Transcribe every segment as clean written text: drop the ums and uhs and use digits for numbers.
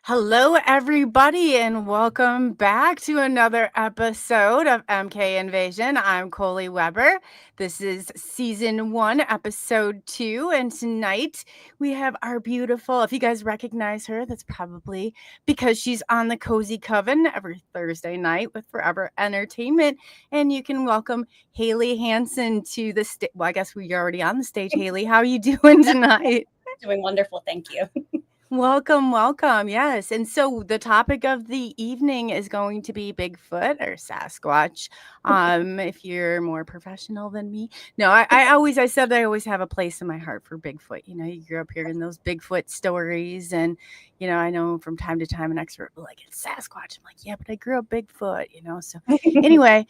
Hello, everybody, and welcome back to another episode of MK Invasion. I'm Coley Weber. This is season 1, episode 2, and tonight we have our beautiful, if you guys recognize her, that's probably because she's on the Cozy Coven every Thursday night with Forever Entertainment. And you can welcome Haley Handson to the stage. Well, I guess we're already on the stage. Haley, how are you doing tonight? Doing wonderful, thank you. Welcome, welcome. Yes. And so the topic of the evening is going to be Bigfoot or Sasquatch. If you're more professional than me. No, I said I always have a place in my heart for Bigfoot. You know, you grew up hearing those Bigfoot stories. And, you know, I know from time to time an expert will like, it's Sasquatch. I'm like, yeah, but I grew up Bigfoot, you know. So anyway,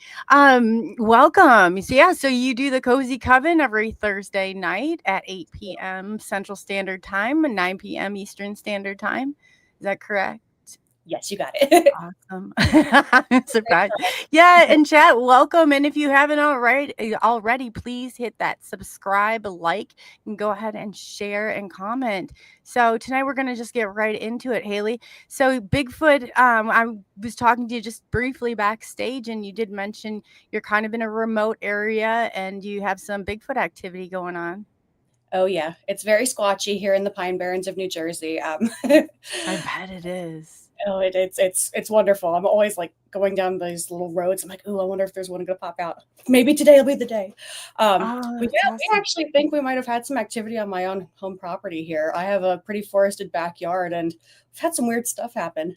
welcome. So yeah, so you do the Cozy Coven every Thursday night at 8 p.m. Central Standard Time and 9 p.m. Eastern Standard Time. Is that correct? Yes, you got it. Awesome. I'm surprised. Yeah, and chat, welcome. And if you haven't already, please hit that subscribe, like, and go ahead and share and comment. So tonight we're gonna just get right into it, Haley. So Bigfoot, I was talking to you just briefly backstage, and you did mention you're kind of in a remote area and you have some Bigfoot activity going on. Oh yeah, it's very squatchy here in the Pine Barrens of New Jersey. I bet it is. Oh, it's wonderful. I'm always like going down these little roads. I'm like, oh, I wonder if there's one gonna pop out. Maybe today will be the day. Oh, But that's yeah, we awesome. actually think we might have had some activity on my own home property here. I have a pretty forested backyard, and we've had some weird stuff happen.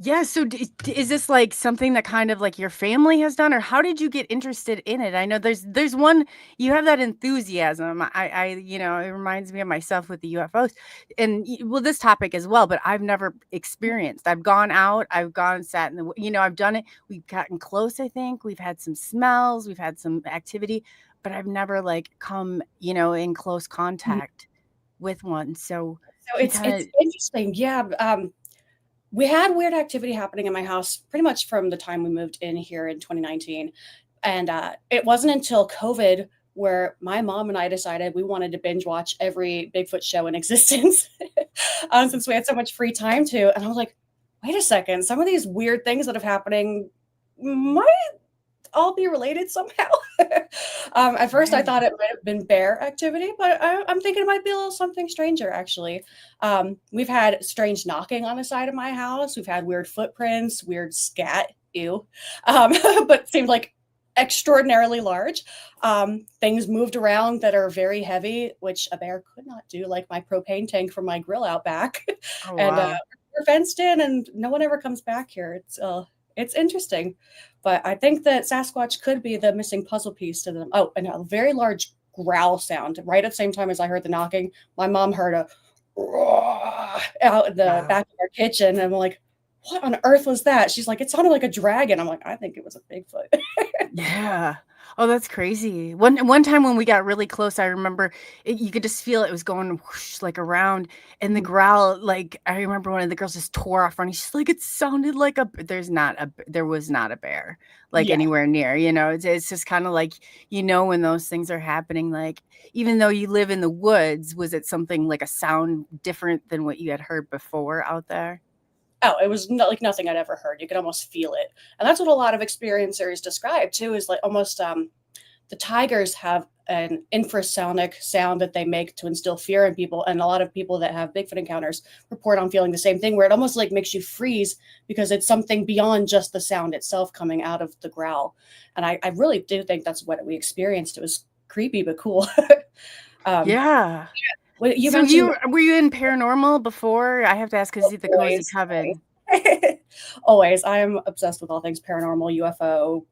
Yeah, so is this like something that kind of like your family has done, or how did you get interested in it? I know there's one you have that enthusiasm. It reminds me of myself with the UFOs, and well, this topic as well. But I've never experienced. I've gone out, I've gone sat in the, I've done it. We've gotten close. I think we've had some smells, we've had some activity, but I've never like come, in close contact with one. So So can you it's kind of, interesting. Yeah. We had weird activity happening in my house pretty much from the time we moved in here in 2019. And it wasn't until COVID where my mom and I decided we wanted to binge watch every Bigfoot show in existence since we had so much free time to. And I was like, wait a second, some of these weird things that are happening might all be related somehow. At first, I right. thought it might have been bear activity, but I'm thinking it might be a little something stranger, actually. We've had strange knocking on the side of my house. We've had weird footprints, weird scat, ew, but seemed like extraordinarily large. Things moved around that are very heavy, which a bear could not do, like my propane tank from my grill out back. Oh And wow. we're fenced in, and no one ever comes back here. It's interesting. But I think that Sasquatch could be the missing puzzle piece to them. Oh, and a very large growl sound right at the same time as I heard the knocking. My mom heard a roar out in the Wow. back of our kitchen, and I'm like, "What on earth was that?" She's like, "It sounded like a dragon." I'm like, "I think it was a Bigfoot." Yeah. Oh, that's crazy. One time when we got really close, I remember you could just feel it was going whoosh, like around, and the growl. Like I remember one of the girls just tore off running. She's like, "It sounded like a." There was not a bear like Yeah. anywhere near. It's just kind of like when those things are happening. Like even though you live in the woods, was it something like a sound different than what you had heard before out there? Oh, it was like nothing I'd ever heard. You could almost feel it, and that's what a lot of experiencers describe too. Is like almost the tigers have an infrasonic sound that they make to instill fear in people, and a lot of people that have Bigfoot encounters report on feeling the same thing, where it almost like makes you freeze because it's something beyond just the sound itself coming out of the growl. And I really do think that's what we experienced. It was creepy but cool. um, Yeah. what you So mentioned were you in paranormal before? I have to ask because the Cozy always, Coven. always. I am obsessed with all things paranormal, UFO,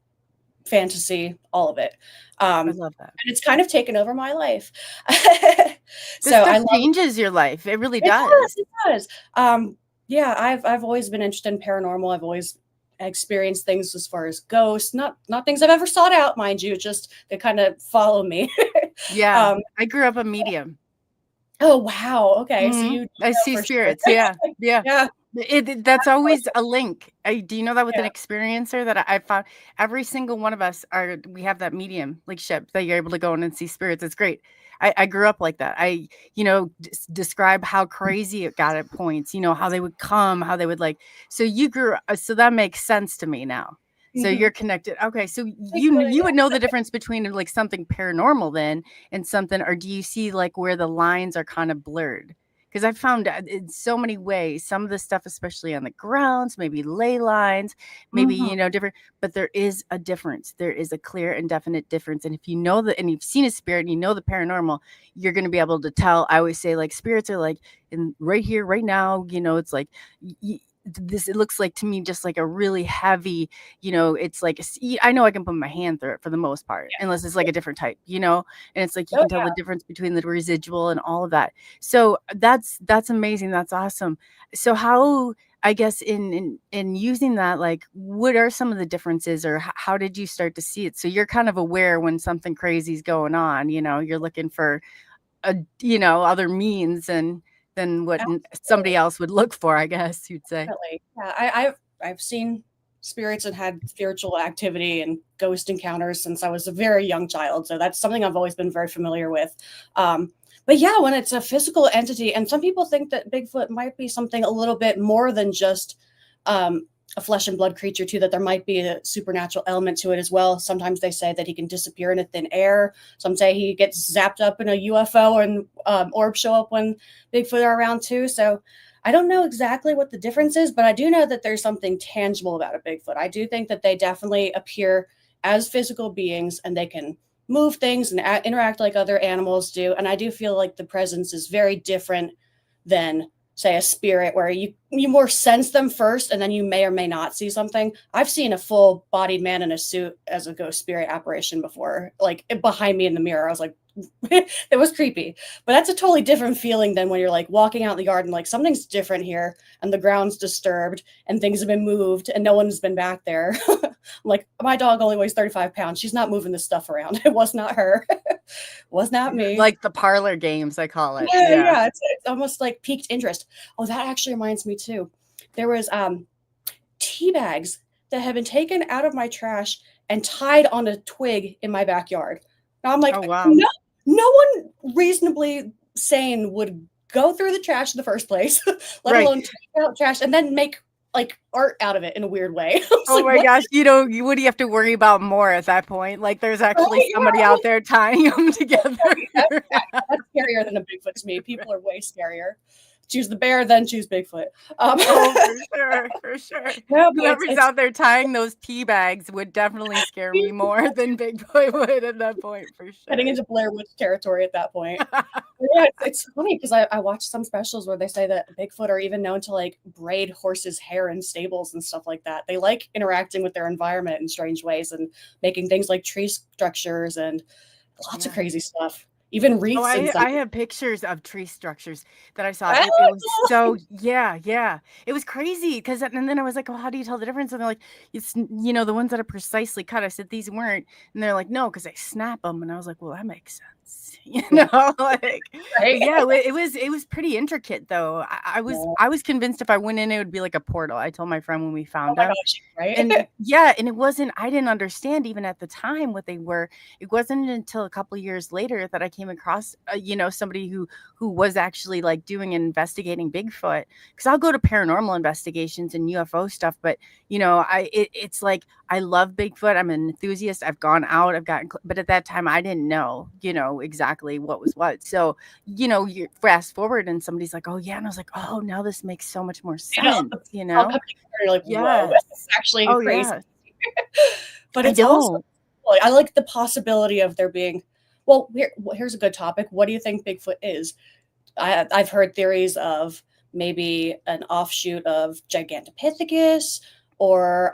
fantasy, all of it. I Um, love that. and it's kind of taken over my life. This So I stuff love changes your life. It really it does, does. it does. Yeah, I've always been interested in paranormal. I've always experienced things as far as ghosts, not things I've ever sought out, mind you, just they kind of follow me. Yeah. um, I grew up a medium. oh wow, okay, so Mhm. you I know see for sure. spirits. Yeah. Yeah. Yeah, That's always a link. Do you know that with an yeah. experiencer that I found every single one of us we have that medium like ship that you're able to go in and see spirits. It's great. I grew up like that. Describe how crazy it got at points, how they would come, how they would like, so so that makes sense to me now. So Mhm. you're connected. Okay. So Thankfully, you would know the difference between like something paranormal then and something, or do you see like where the lines are kind of blurred? Because I've found in so many ways, some of the stuff, especially on the grounds, maybe ley lines, maybe, mhm. different, but there is a difference. There is a clear and definite difference. And if you know that, and you've seen a spirit and you know the paranormal, you're going to be able to tell. I always say like spirits are like in right here, right now, it's like, this, it looks like to me just like a really heavy, it's like I know I can put my hand through it for the most part, unless it's like a different type, and it's like you Oh, can tell the difference between the residual and all of that. So that's amazing. That's awesome. So how, I guess in using that, like, what are some of the differences, or how did you start to see it? So you're kind of aware when something crazy is going on. You're looking for other means and than what somebody absolutely. else would look for, I guess you'd say. Definitely. Yeah, I've seen spirits and had spiritual activity and ghost encounters since I was a very young child. So that's something I've always been very familiar with. But yeah, when it's a physical entity, and some people think that Bigfoot might be something a little bit more than just um, a flesh and blood creature, too, that there might be a supernatural element to it as well. Sometimes they say that he can disappear into thin air. Some say he gets zapped up in a UFO and orbs show up when Bigfoot are around, too. So I don't know exactly what the difference is, but I do know that there's something tangible about a Bigfoot. I do think that they definitely appear as physical beings and they can move things and interact like other animals do. And I do feel like the presence is very different than, say, a spirit, where you more sense them first and then you may or may not see something. I've seen a full bodied man in a suit as a ghost spirit apparition before, like behind me in the mirror. I was like, it was creepy. But that's a totally different feeling than when you're like walking out in the yard and like something's different here and the ground's disturbed and things have been moved and no one's been back there. Like, my dog only weighs 35 pounds. She's not moving this stuff around. It was not her. Was not me. Like the parlor games, I call it. Yeah, Yeah. yeah. It's almost like piqued interest. Oh, that actually reminds me too. There was tea bags that had been taken out of my trash and tied on a twig in my backyard. Now I'm Oh like, wow. no one reasonably sane would go through the trash in the first place, let Right. alone take out trash and then make like art out of it in a weird way. I was Oh like, my what? gosh, what do you have to worry about more at that point? Like there's actually Right? somebody Yeah. out there tying them together. Right. That's scarier than a Bigfoot to me. People are way scarier. Choose the bear, then choose Bigfoot. Um, Oh, for sure, for sure. no, but Whoever's it's out there tying those tea bags would definitely scare me more than Big Boy would at that point, for heading sure. into Blair Witch territory at that point. But yeah, it's funny because I watched some specials where they say that Bigfoot are even known to like braid horses' hair in stables and stuff like that. They like interacting with their environment in strange ways and making things like tree structures and lots of Yeah. crazy stuff, even Oh, wreaths and I stuff. I have pictures of tree structures that I saw. Ah, It was cool. so, yeah, yeah. It was crazy because, and then I was like, "Well, how do you tell the difference?" And they're like, "It's, the ones that are precisely cut." I said, "These weren't." And they're like, "No, because I snap them." And I was like, "Well, that makes sense." Yeah, Like, but right. yeah, it was pretty intricate though. I was Yeah. I was convinced if I went in, it would be like a portal. I told my friend when we Oh found my out. gosh, right? And yeah, and it wasn't, I didn't understand even at the time what they were. It wasn't until a couple years later that I came across, somebody who was actually like doing and investigating Bigfoot. Because I'll go to paranormal investigations and UFO stuff, but it's like I love Bigfoot. I'm an enthusiast. I've gone out. But at that time I didn't know, exactly what was what. So you fast forward and somebody's like, "Oh yeah," and I was like, "Oh, now this makes so much more You know, sense." it's all coming together. You're like, whoa, Yes. this is actually Oh crazy. yeah. But I it's also, know. like, I like the possibility of there being, well, here's a good topic. What do you think Bigfoot is? I've heard theories of maybe an offshoot of Gigantopithecus, or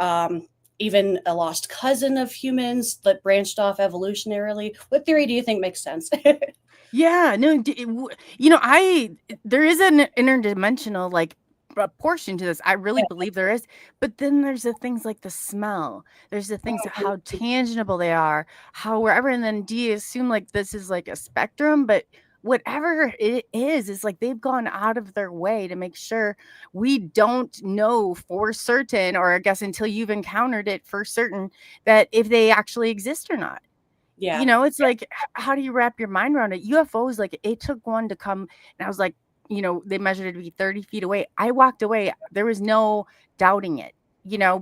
even a lost cousin of humans that branched off evolutionarily. What theory do you think makes sense? Yeah, no, I there is an interdimensional like portion to this. I really believe there is, but then there's the things like the smell. There's the things how tangible they are, how wherever, and then do you assume like this is like a spectrum? But whatever it is like they've gone out of their way to make sure we don't know for certain, or I guess until you've encountered it for certain, that if they actually exist or not. Yeah. It's like, how do you wrap your mind around it? UFOs, like, it took one to come, and I was like, they measured it to be 30 feet away. I walked away. There was no doubting it,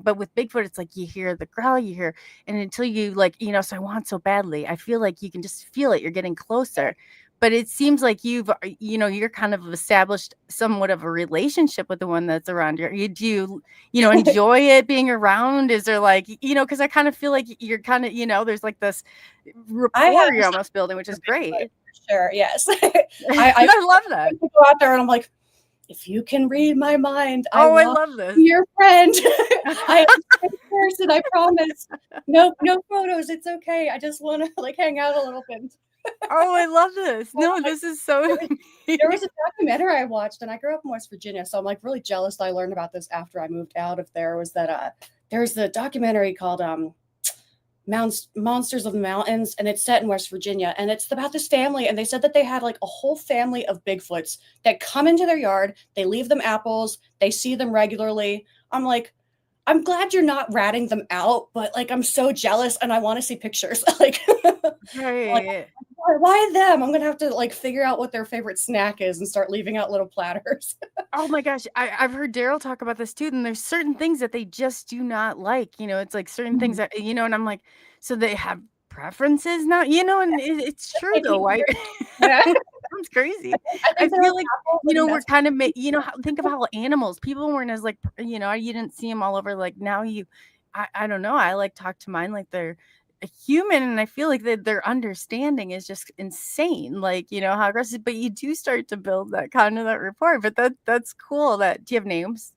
but with Bigfoot, it's like you hear the growl, and until you like, so I want so badly. I feel like you can just feel it. You're getting closer. But it seems like you're kind of established somewhat of a relationship with the one that's around do you enjoy it being around? Is there like, because I kind of feel like you're kind of, there's like this I have rapport you're almost building, which is Bigfoot, great. for sure, yes. I I love that. go out there and I'm like, "If you can read my mind, I Oh, I want love to this. be your friend. I am a good person, I promise. No photos, it's okay. I just wanna, like, hang out a little bit." Oh, I love this. No, Like, this is so there was a documentary I watched, and I grew up in West Virginia, so I'm, like, really jealous that I learned about this after I moved out of there, was that, there's the documentary called, Monsters of the Mountains, and it's set in West Virginia, and it's about this family, and they said that they had, like, a whole family of Bigfoots that come into their yard, they leave them apples, they see them regularly. I'm like, "I'm glad you're not ratting them out, but, like, I'm so jealous, and I wanna see pictures." Like, right. why them? I'm gonna have to, like, figure out what their favorite snack is and start leaving out little platters. Oh my gosh, I've heard Daryl talk about this too, and there's certain things that they just do not like, it's like certain things Mhm. that, and I'm like, so they have preferences now, and it's true Picky though, why eaters. Yeah. sounds crazy. I I think they're like feel like, apples. I think we're that's kind of think of how animals, people weren't as like, you didn't see them all over, like now I don't know, I like talk to mine like they're a human, and I feel like that their understanding is just insane, like, how aggressive, but you do start to build that kind of that rapport, but that's cool. That Do you have names?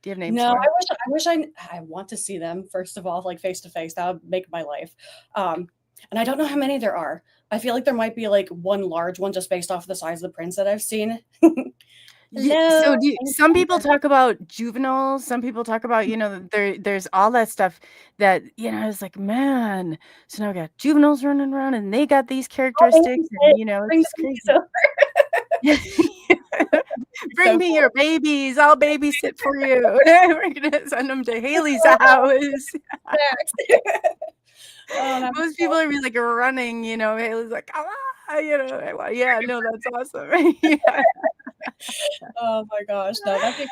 Do you have names no, for 'em? I want to see them, first of all, like, face to face, that would make my life. Um, and I don't know how many there are. I feel like there might be, like, one large one just based off the size of the prints that I've seen. Hello, So some people anytime. talk about juveniles, some people talk about, there's all that stuff that, it's like, man, so now we got juveniles running around and they got these I'll characteristics and, babysit. it's Bring the just babies crazy. over. It's Bring so me cool. your babies, I'll babysit for you. We're gonna send them to Haley's house. Oh, that was Most people so are be like running, Haley's like, "Ah," yeah, no, that's awesome. Yeah. oh my gosh, no, that'd be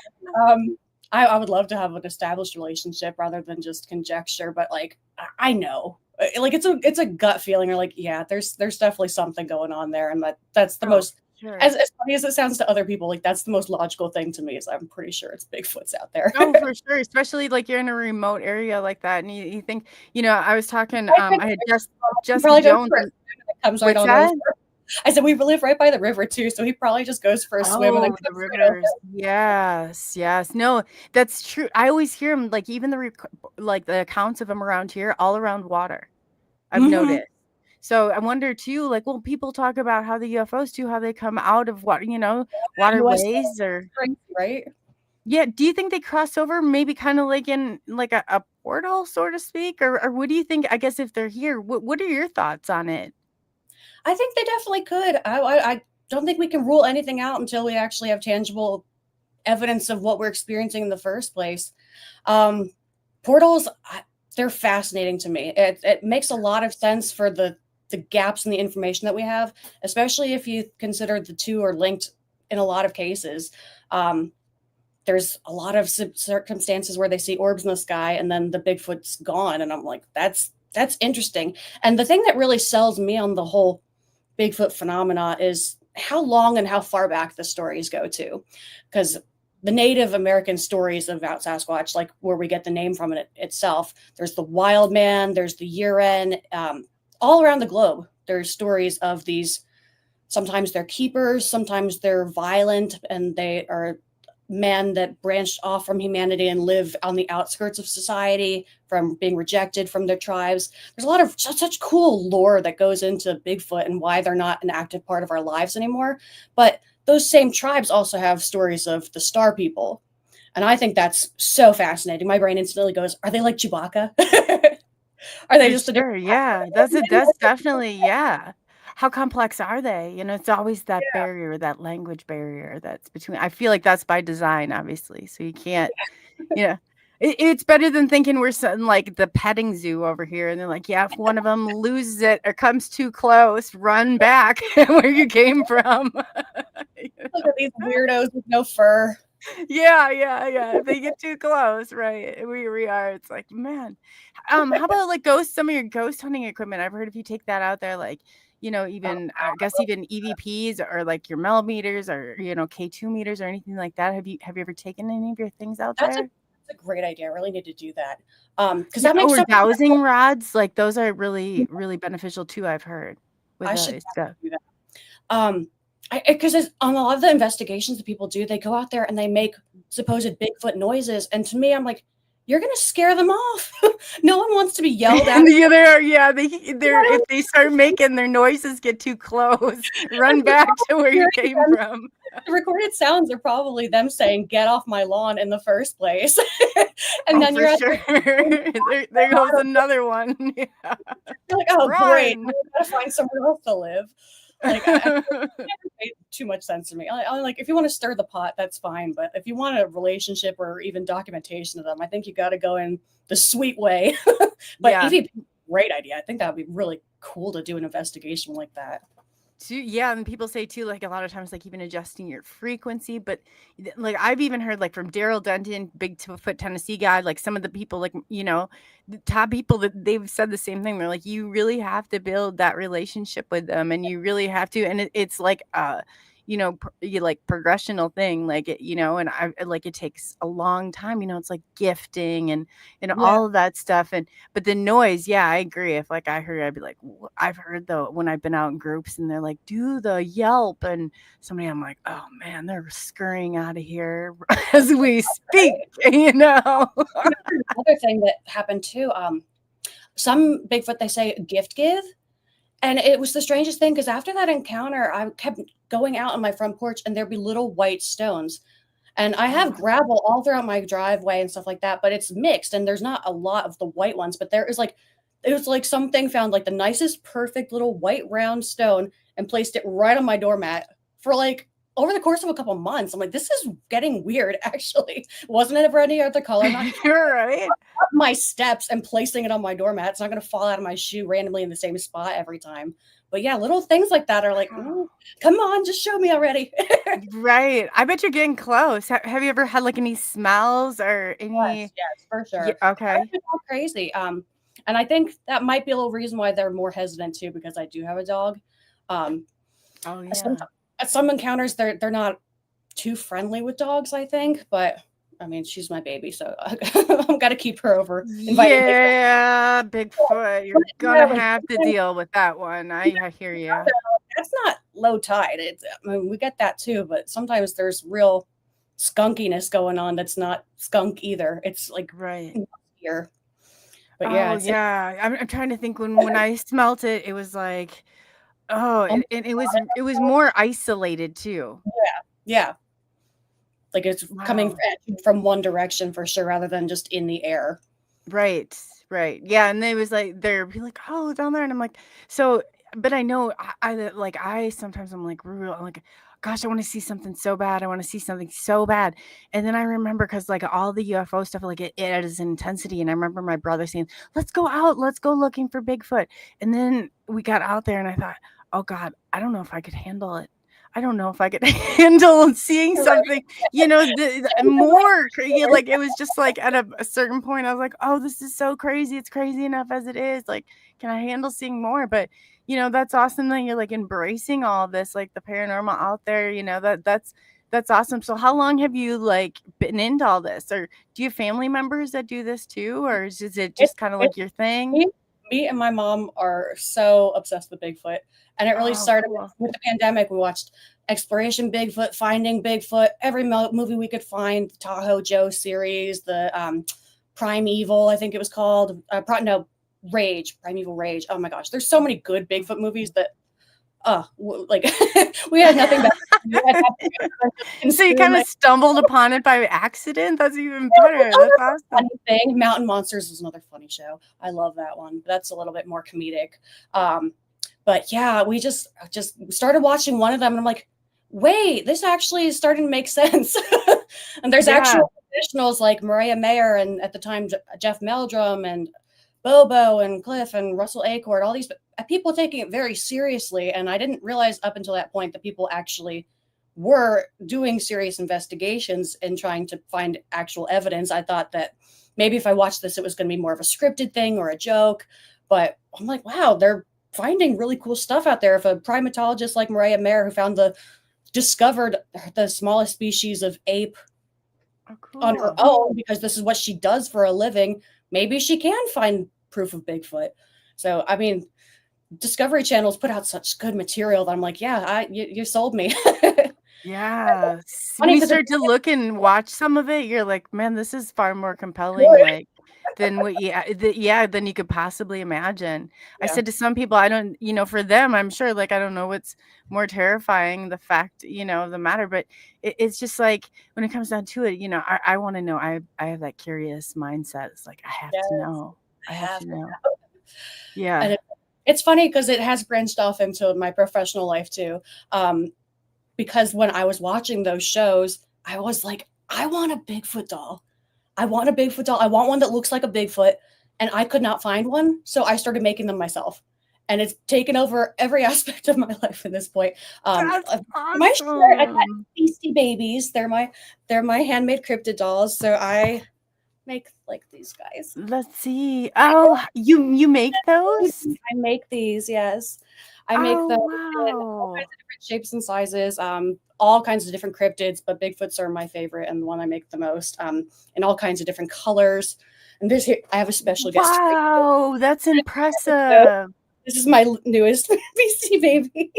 I would love to have an established relationship rather than just conjecture, but, like, I know. Like, it's a gut feeling, or, like, yeah, there's definitely something going on there, and that's the Oh, most, sure. as funny as it sounds to other people, like, that's the most logical thing to me, is I'm pretty sure it's Bigfoots out there. Oh, for sure, especially, like, you're in a remote area like that, and you think I was talking, Right by the I had river, he Jesse probably goes Jones for a on. swim and it comes right What's on over. that? I said, "We live right by the river too, so he probably just goes for a swim and then Oh, the comes right over." rivers. Yes, yes. No, that's true. I always hear them, like, even like, the accounts of them around here, all around water, I've Mhm. noticed. So, I wonder too, like, well, people talk about how the UFOs too, how they come out of water, US waterways or crazy, right? yeah, do you think they cross over maybe kinda like in, like, a portal, so to speak? Or what do you think, I guess, if they're here, what are your thoughts on it? I think they definitely could. I don't think we can rule anything out until we actually have tangible evidence of what we're experiencing in the first place. Um, portals, they're fascinating to me. It makes a lot of sense for the gaps in the information that we have, especially if you consider the two are linked in a lot of cases. Um, there's a lot of circumstances where they see orbs in the sky and then the Bigfoot's gone, and I'm like, that's interesting. And the thing that really sells me on the whole Bigfoot phenomena is how long and how far back the stories go to. Because the Native American stories about Sasquatch, like where we get the name from itself, there's the wild man, there's the Uren, all around the globe. There's stories of these. Sometimes they're keepers, sometimes they're violent, and they are men that branched off from humanity and live on the outskirts of society from being rejected from their tribes. There's a lot of such cool lore that goes into Bigfoot and why they're not an active part of our lives anymore. But those same tribes also have stories of the star people. And I think that's so fascinating. My brain instantly goes, are they like Chewbacca? Are they For just a different sure, yeah. That's definitely, yeah. How complex are they? It's always that barrier, that language barrier that's between, I feel like that's by design, obviously, so you can't, yeah. It's better than thinking we're something like the petting zoo over here, and they're like, yeah, if one of them loses it or comes too close, run back where you came from. You Look know? at these weirdos with no fur. Yeah, yeah, yeah. If they get too close, right? We are. It's like, man. How about like some of your ghost hunting equipment? I've heard if you take that out there, like, even I guess even EVPs or like your millimeters or K2 meters or anything like that. Have you ever taken any of your things out That's a there? that's a great idea. I really need to do that. Because Yeah, that makes or so dowsing rods, like those are really, really beneficial too, I've heard with I should stuff. definitely do that. Um, because on a lot of the investigations that people do, they go out there and they make supposed Bigfoot noises, and to me, I'm like, "You're gonna scare them off." No one wants to be yelled at. And the other, yeah, they're if they start making their noises get too close, run back to where you came from. The recorded sounds are probably them saying, "Get off my lawn" in the first place. And Oh, then for you're at sure. the There goes another one. Yeah. you're like, "Oh, great. Run. Now I gotta find somewhere else to live." Like, I never made too much sense to me. I like, if you wanna stir the pot, that's fine, but if you want a relationship or even documentation of them, I think you gotta go in the sweet way. But Yeah. EVP, great idea. I think that would be really cool to do an investigation like that. Yeah, and people say too, like a lot of times, like even adjusting your frequency. But like I've even heard, like from Daryl Denton, Bigfoot Tennessee guy, like some of the people, like the top people that they've said the same thing. They're like, you really have to build that relationship with them, and you really have to, and it's like you like progressional thing, like and like it takes a long time. It's like gifting and Yeah. all of that stuff, but the noise, yeah, I agree. If like I heard, I'd be like, I've heard though when I've been out in groups and they're like, do the yelp, and somebody, I'm like, oh man, they're scurrying out of here as we speak, Another thing that happened too, some Bigfoot, they say, gift give. And it was the strangest thing because after that encounter, I kept going out on my front porch and there'd be little white stones. And I have Oh, gravel all throughout my driveway and stuff like that, but it's mixed and there's not a lot of the white ones. But there is like, it was like something found like the nicest, perfect little white round stone and placed it right on my doormat for like over the course of a couple months. I'm like, this is getting weird, actually. Wasn't it ever any other color? I'm not you're right. up my steps and placing it on my doormat. It's not going to fall out of my shoe randomly in the same spot every time. But yeah, little things like that are like, Wow. come on, just show me already." Right. I bet you're getting close. Have you ever had like any smells or any? Yes, for Yeah. sure. Okay. It's all crazy. And I think that might be a little reason why they're more hesitant too, because I do have a dog. Um, Oh some, yeah. at some encounters, they're not too friendly with dogs, I think. But I mean, she's my baby, so I've got to keep her over inviting Bigfoot. Yeah, Bigfoot. You're But gonna yeah, like have to deal with that one. I hear you. that's not low tide. It's, I mean, we get that too, but sometimes there's real skunkiness going on that's not skunk either. It's like Right. here. But yeah, Oh yeah. I'm trying to think when I smelt it, it was like, oh, almost it was more isolated too. yeah, like it's coming Wow. from one direction for sure, rather than just in the air. Right, right. Yeah, and they was like they're be like, "Oh, down there," and I'm like, so, but I know like I sometimes I'm like real, I'm like, gosh, I want to see something so bad. I want to see something so bad. And then I remember because like all the UFO stuff, like it adds intensity. And I remember my brother saying, "Let's go out, let's go looking for Bigfoot." And then we got out there, and I thought, "Oh God, I don't know if I could handle it. I don't know if I could handle seeing Right. something." More like it was just like at a certain point I was like, oh, this is so crazy, it's crazy enough as it is, like, can I handle seeing more? But that's awesome that you're like embracing all this, like the paranormal out there, that's awesome. So how long have you like been into all this, or do you have family members that do this too, or is it It, just kind of it, like your thing? me and my mom are so obsessed with Bigfoot, and it really Oh, started cool. with the pandemic. We watched Exploration Bigfoot, Finding Bigfoot, every movie we could find, the Tahoe Joe series, the Primeval, I think it was called. No, Rage, Primeval Rage. Oh my gosh, there's so many good Bigfoot movies that, like we had nothing better to do. I'd have to So you consume kind my of stumbled upon it by accident. That's even better. other That's awesome. funny thing. Mountain Monsters is another funny show. I love that one. But that's a little bit more comedic. Um, but yeah, we just started watching one of them, and I'm like, wait, this actually is starting to make sense. And there's Yeah. actual professionals like Maria Mayer and at the time Jeff Meldrum and Bobo and Cliff and Russell Acord, all these people taking it very seriously. And I didn't realize up until that point that people actually were doing serious investigations and trying to find actual evidence. I thought that maybe if I watched this, it was going to be more of a scripted thing or a joke. But I'm like, wow, they're finding really cool stuff out there. If a primatologist like Maria Mayer, who discovered the smallest species of ape Oh, on her cool. own because this is what she does for a living, maybe she can find proof of Bigfoot. So, I mean, Discovery Channel's put out such good material that I'm like, yeah, you sold me. Yeah. When Funny you because it's start to look and watch some of it, you're like, man, this is far more compelling, good. like, than what yeah, than you could possibly imagine. I Yeah. said to some people, I don't, for them, I'm sure, like, I don't know what's more terrifying, the fact, of the matter, but it's just like when it comes down to it, I want to know. I have that curious mindset. It's like I have to Yes, know. I I have have. to know. And Yeah. it's funny because it has branched off into my professional life too. Um, because when I was watching those shows, I was like, I want a Bigfoot doll. I want a Bigfoot doll. I want one that looks like a Bigfoot. And I could not find one. So I started making them myself. And it's taken over every aspect of my life at this point. That's My shirt, I got awesome. Beastie Babies. They're my handmade cryptid dolls. So I make like these guys. Let's see. Oh, you make those? I make these, yes. I make Oh, them in all kinds wow. of different shapes and sizes, all kinds of different cryptids, but Bigfoots are my favorite and the one I make the most, in all kinds of different colors. And I have a special guest right Wow, that's here. impressive. This is my newest BC baby.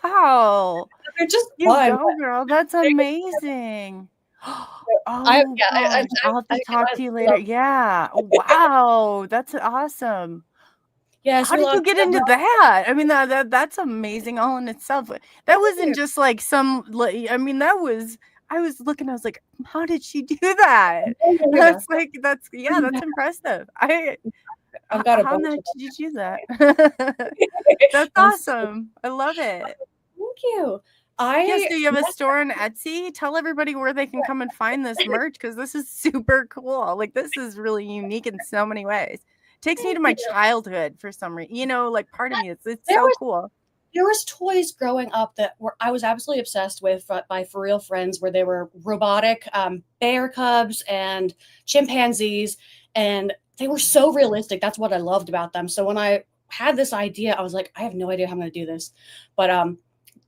Wow. They're just You fun. go, girl. That's amazing. Oh Yeah, gosh, I'll have to talk I to you later. love. Yeah. Wow, that's awesome. Yeah, How so we did you lost get into that? I mean, that's amazing all in itself. That wasn't just like some, like, I mean, I was looking, I was like, how did she do that? That's like, yeah, that's impressive. I've got a How in the bunch heck of them. did you do that? That's Yes. awesome. I love it. Thank you. Yes, I do you have a store on Etsy? Tell everybody where they can come and find this merch because this is super cool. Like, this is really unique in so many ways. Takes me to Thank my you. childhood for some reason. Like part of me, it's There so was cool. there was toys growing up that I was absolutely obsessed with by For Real Friends, where they were robotic bear cubs and chimpanzees, and they were so realistic. That's what I loved about them. So when I had this idea, I was like, I have no idea how I'm going to do this, but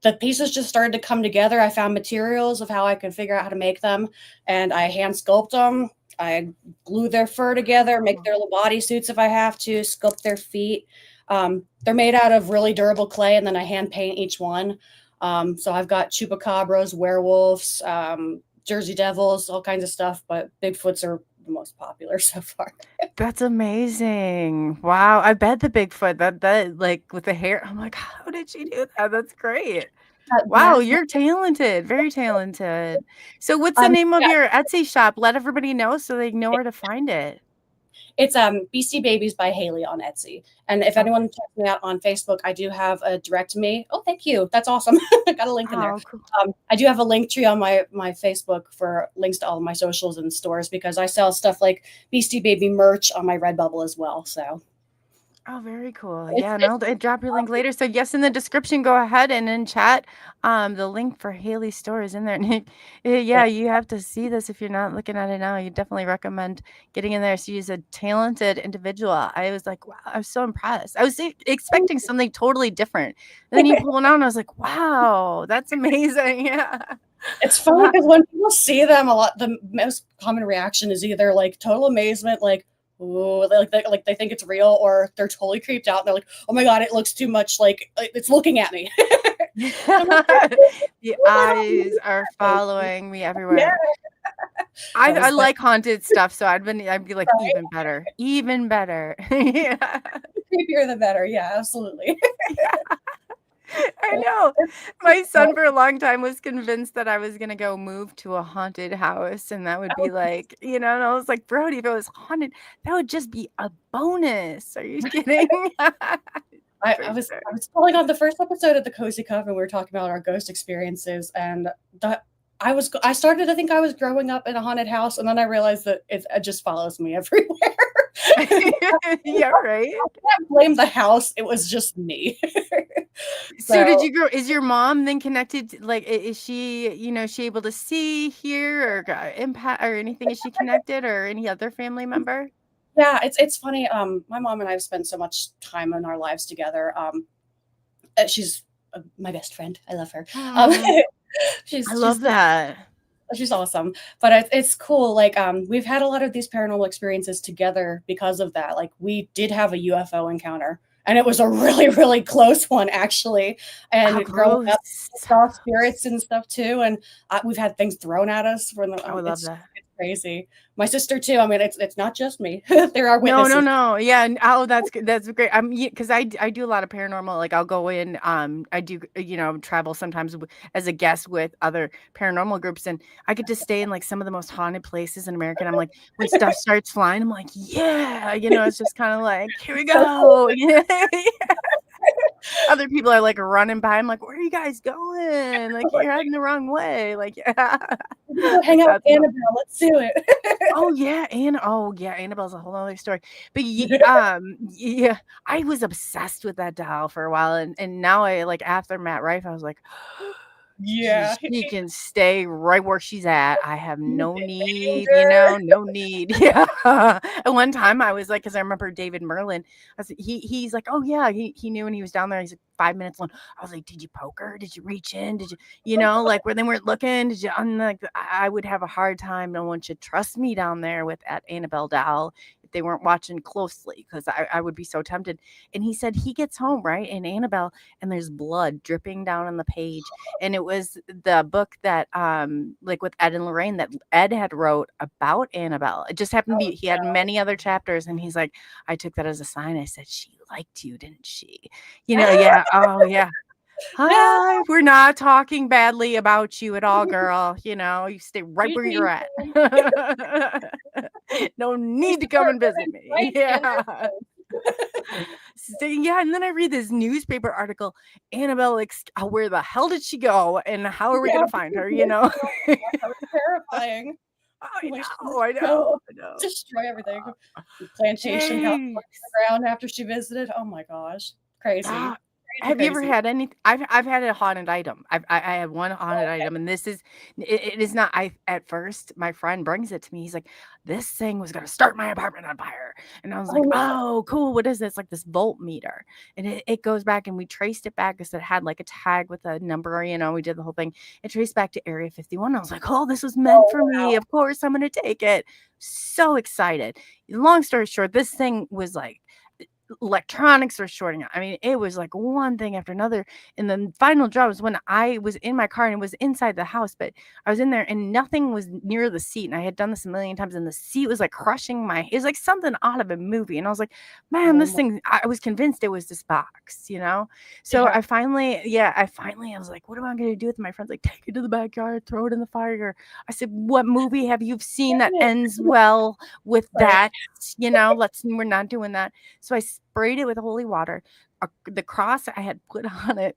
the pieces just started to come together. I found materials of how I could figure out how to make them, and I hand sculpt them. I glue their fur together, make Oh, their little body suits if I have to, sculpt their feet. They're made out of really durable clay, and then I hand paint each one. So I've got chupacabras, werewolves, Jersey Devils, all kinds of stuff, but Bigfoots are the most popular so far. that's amazing. Wow. I bet the Bigfoot that like with the hair, I'm like, how did she do that? That's great. Wow, Yes, you're talented, very talented. So what's the name of yeah, your Etsy shop? Let everybody know so they know where to find it. it's BC Babies by Haley on Etsy. And if anyone Okay. checks me out on Facebook, I do have a direct me. Oh, thank you. That's awesome. I got a link in there. Oh, cool. I do have a link tree on my Facebook for links to all of my socials and stores because I sell stuff like Beastie Baby merch on my Redbubble as well. So Oh, very cool. it's, Yeah, and it's I'll drop your link later. So yes, in the description, go ahead and in chat, the link for Haley's store is in there. yeah. Yeah, you have to see this if you're not looking at it now. You definitely recommend getting in there. She's a talented individual. I was like, wow, I was so impressed. I was expecting something totally different, and then you pull it out, and I was like, wow, that's amazing. Yeah. It's funny Wow. because when people see them, the most common reaction is either like total amazement, like ooh, like they think it's real, or they're totally creeped out. And they're like, oh my god, it looks too much like it's looking at me. I'm like, yeah, The what the eyes are hell? following me Yeah, everywhere. that I was fun. like haunted stuff, so I'd be like, "Even better, even better." Yeah. Creepier the better. Yeah, absolutely. Yeah, I know. My son for a long time was convinced that I was gonna go move to a haunted house, and that would be like, and I was like, "Brody, if it was haunted, that would just be a bonus. Are you kidding?" I, For I was sure. I was calling on the first episode of the Cozy Coven. We were talking about our ghost experiences, and that I started to think I was growing up in a haunted house, and then I realized that it just follows me everywhere. Yeah, right. Can't blame the house. It was just me. So did So you grow is your mom then connected like is she, she able to see, hear, or impact or anything? Is she connected or any other family member? yeah, it's funny. My mom and I have spent so much time in our lives together. She's my best friend. I love her. Um, Hmm. I she's love that. she's awesome, but it's cool. Like, we've had a lot of these paranormal experiences together because of that. Like, we did have a UFO encounter, and it was a really, really close one, actually. How And growing up, I gross. saw spirits and stuff too, and we've had things thrown at us. From I would love that. it's crazy. My sister too. I mean, it's not just me. There are No, no, witnesses. no. Yeah, and oh, that's good. That's great. Because I do a lot of paranormal. Like I'll go in. I do travel sometimes as a guest with other paranormal groups, and I get to stay in like some of the most haunted places in America. And I'm like, when stuff starts flying, I'm like, yeah, it's just kind of like, here we So cool. go. Yeah. Other people are like running by. I'm like, where are you guys going? Like you're heading the wrong way. Like, yeah, We're gonna go hang out with that's Annabelle. Let's do it. Oh yeah, Annabelle's a whole other story. But yeah, I was obsessed with that doll for a while, and now I like after Matt Rife, I was like, Yeah. she can stay right where she's at. I have no need, Danger. no need. Yeah. And one time I was like, because I remember David Merlin, he's like, oh yeah, he knew when he was down there. He's like 5 minutes long. I was like, did you poke her? Did you reach in? Did you, like where they weren't looking? Did you? I'm like, I would have a hard time. No one should trust me down there with that Annabelle doll if they weren't watching closely, because I would be so tempted. And he said he gets home right in Annabelle, and there's blood dripping down on the page, and it was the book that like with Ed and Lorraine that Ed had wrote about Annabelle. It just happened to Oh, be he had many other chapters, and he's like, I took that as a sign. I said, she liked you, didn't she? no. Yeah. Oh yeah. Yeah, Hi, we're not talking badly about you at all, girl. You stay right you where you're think at. so. No We need to come support and visit women's me. rights and their Yeah. Yeah, and then I read this newspaper article. Annabelle, where the hell did she go, and how are we yeah, gonna find her? You know? that was terrifying. I Like, she know, just I know, go I know. destroy everything. The plantation house Hey, on the ground after she visited. Oh my gosh. Crazy. ah, Crazy, have you ever crazy. had any? I've had a haunted item. I have one haunted item, and this is it is not. I At first my friend brings it to me. He's like, "This thing was gonna start my apartment on fire," and I was Oh like, no. "Oh, cool. What is this?" Like this voltmeter, and it goes back, and we traced it back because it had like a tag with a number. We did the whole thing. It traced back to Area 51. I was like, "Oh, this was meant Oh for me. wow. Of course, I'm gonna take it." So excited. Long story short, this thing was like electronics were shorting out. I mean, it was like one thing after another. And the final draw was when I was in my car, and it was inside the house, but I was in there and nothing was near the seat. And I had done this a million times, and the seat was like crushing it was like something out of a movie. And I was like, man, Oh this my thing, I was convinced it was this box. So yeah. I was like, what am I going to do with it? My friend's like, take it to the backyard, throw it in the fire. I said, what movie have you seen that ends well with Right. that? We're not doing that. So I sprayed it with holy water. The cross I had put on it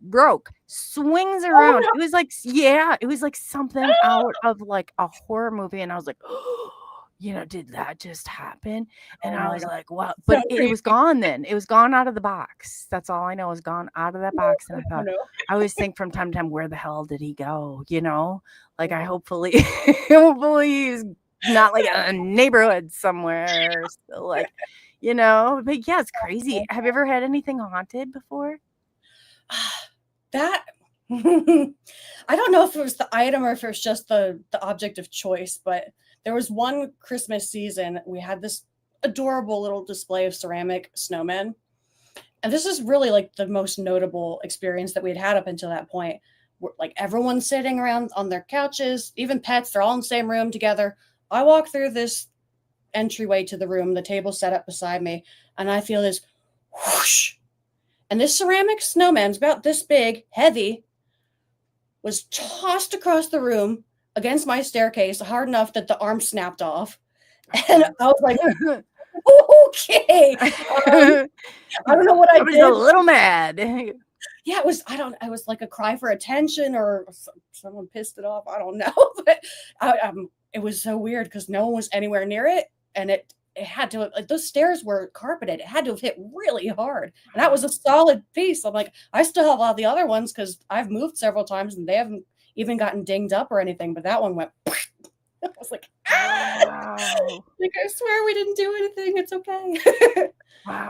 broke, swings Oh around. no. It was like something out of like a horror movie. And I was like, did that just happen? And Oh I my was god. like, wow. So But it was creepy. gone then. It was gone out of the box. That's all I know, is gone out of that box. And I Oh thought, no. I always think from time to time, where the hell did he go? Like I Oh, hopefully, hopefully he's not like in a neighborhood somewhere. Still like, but yeah, it's crazy. oh. Have you ever had anything haunted before? That I don't know if it was the item or if it was just the object of choice, but there was one Christmas season we had this adorable little display of ceramic snowmen. And this is really like the most notable experience that we had had up until that point. Like everyone's sitting around on their couches, even pets, they're all in the same room together. I walk through this entryway to the room, the table set up beside me, and I feel this whoosh. And this ceramic snowman's about this big, heavy, was tossed across the room against my staircase hard enough that the arm snapped off. Oh And god. I was like, okay. I don't know what I Somebody's a did. little mad. Yeah, it was, it was like a cry for attention, or someone pissed it off. I don't know, but it was so weird because no one was anywhere near it, and it had to, like, those stairs were carpeted. It had to have hit really hard, and that was a solid piece. I'm like, I still have all the other ones because I've moved several times and they haven't even gotten dinged up or anything, but that one went. I was like, ah! Wow. Like, I swear we didn't do anything. It's okay.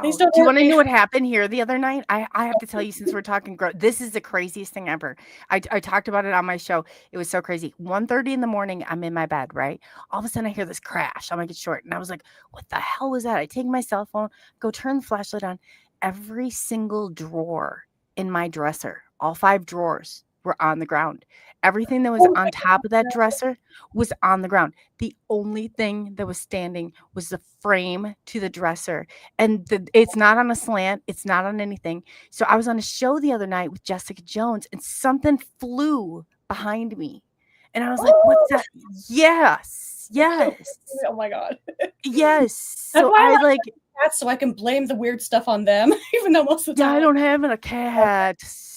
They Wow. still Do you hurt wanna me. know what happened here the other night? I have to tell you, since we're talking this is the craziest thing ever. I talked about it on my show. It was so crazy. 1:30 in the morning, I'm in my bed, right? All of a sudden, I hear this crash. I'll make it short, and I was like, "What the hell was that?" I take my cell phone, go turn the flashlight on. Every single drawer in my dresser, all 5 drawers, were on the ground. Everything that was Oh on my top of that god. dresser was on the ground. The only thing that was standing was the frame to the dresser, and it's not on a slant, it's not on anything. So I was on a show the other night with Jessica Jones, and something flew behind me, and I was like, "What's Oh, that?" Yes, yes, oh my god. yes. That's So why I I like like, cats, so I can blame the weird stuff on them, even though most of the yeah, I time, don't have a cat,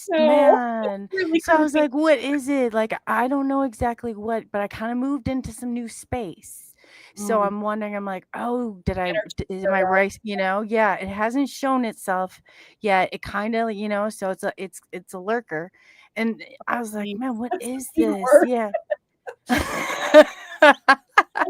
no, it's man. really So I was creepy. like, "What is it?" Like, I don't know exactly what, but I kinda moved into some new space. So Mm, I'm wondering, I'm like, "Oh, did I energy d is showed my up. rice," you know? Yeah, it hasn't shown itself yet. It kinda, so it's a lurker. And I was like, Yeet. "Man, what That's is even this?" worse. Yeah. Like,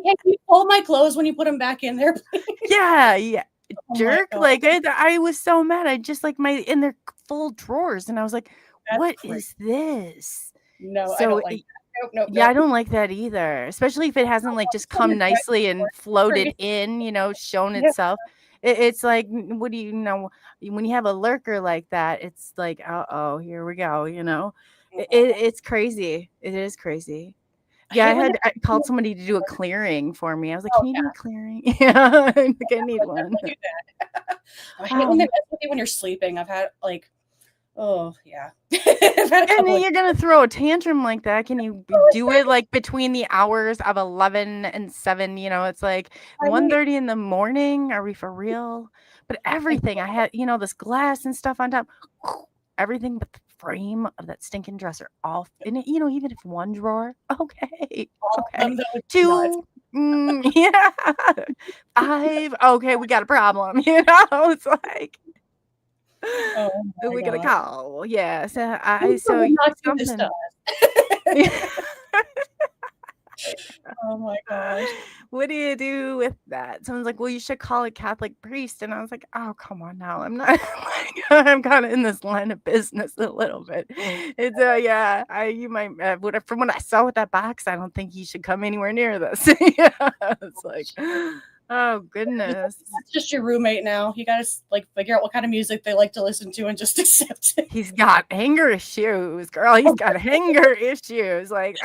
"Hey, can you fold my clothes when you put them back in there, please?" Yeah, yeah. Oh my Jerk. god, Like, I was so mad. I just, like, my in their full drawers, and I was like, that's "What crazy. is this?" No, I So, don't like that. Nope, nope, yeah, I nope. don't like that either, especially if it hasn't, like, just come nicely and floated in, shown Yeah, itself. It's like, what do you know? When you have a lurker like that, it's like, "Uh-oh, here we go," you know? It's crazy. It is crazy. I Yeah, hate when I they're called somebody to do a clearing for me. I was like, oh, "Can you do a yeah, clearing?" Yeah, I'm like, "I need we'll one." definitely do that. I hate when Oh, they're, especially when you're sleeping. I've had, like, oh, yeah. I've had a and couple then of you're gonna throw a tantrum like that. Can you do it, like, between the hours of 11 and 7? It's like I mean, 1:30 in the morning. Are we for real? But I everything I had, this glass and stuff on top, everything but the frame of that stinking dresser off. And even if one drawer, okay, all of them, okay. though, it's nuts. 2, yeah. 5, okay, we got a problem, It's like, Oh who my we gonna god. call? Yeah, so Thankfully, so would not do this to something. us. Oh my gosh. What do you do with that? Someone's like, "Well, you should call a Catholic priest," and I was like, "Oh, come on now, I'm not." Like, I'm kinda in this line of business a little bit. It's, yeah, you might, from what I saw with that box, I don't think you should come anywhere near this. Yeah, it's like, oh goodness. That's just your roommate now. You gotta, like, figure out what kind of music they like to listen to and just accept it. He's got anger issues, girl, he's got anger issues, like,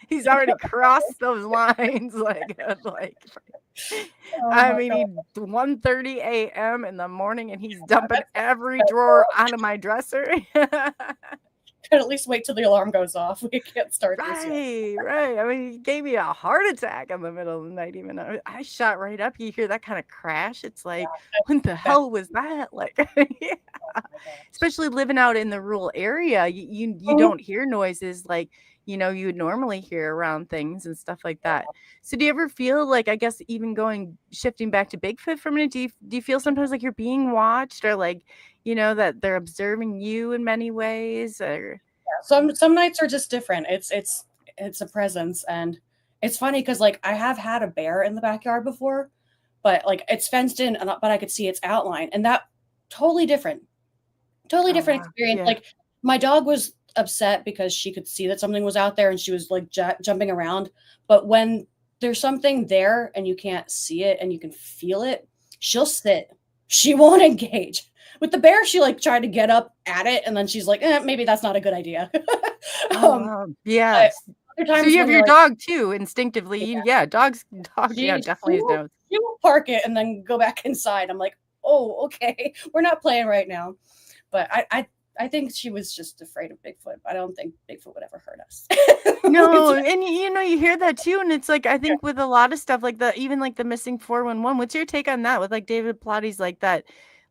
he's already crossed those lines, like Oh I my mean, god. 1:30 AM in the morning, and he's Yeah, dumping every that's drawer out of my dresser. could at least wait till the alarm goes off. We can't start this yet. Right, right. I mean, he gave me a heart attack in the middle of the night even. I shot right up. You hear that kinda crash, it's like, "What the That's hell was that?" Like, yeah. oh my gosh. Especially living out in the rural area, you Mhm. don't hear noises like, you would normally hear around things and stuff like Yeah. that. So do you ever feel like, I guess, even shifting back to Bigfoot for a minute, do you feel sometimes like you're being watched, or like, that they're observing you in many ways, or Some nights are just different. It's a presence, and it's funny because, like, I have had a bear in the backyard before, but, like, it's fenced in, and but I could see its outline, and that totally different. Totally oh, different wow. experience. Yeah. Like, my dog was upset because she could see that something was out there and she was, like, jumping around, but when there's something there and you can't see it and you can feel it, she'll sit. She won't engage. With the bear, she, like, tried to get up at it, and then she's like, maybe that's not a good idea." Oh, Um, wow. but Yes. other So times you have when you're your like, dog too, instinctively. yeah, Yeah, dog, yeah, she definitely will knows. she will park it and then go back inside. I'm like, "Oh, okay. We're not playing right now." But I think she was just afraid of Bigfoot. I don't think Bigfoot would ever hurt us. No, It's and you hear that too, and it's like, I think with a lot of stuff like even like the missing 411, what's your take on that with like David Plotty's like that?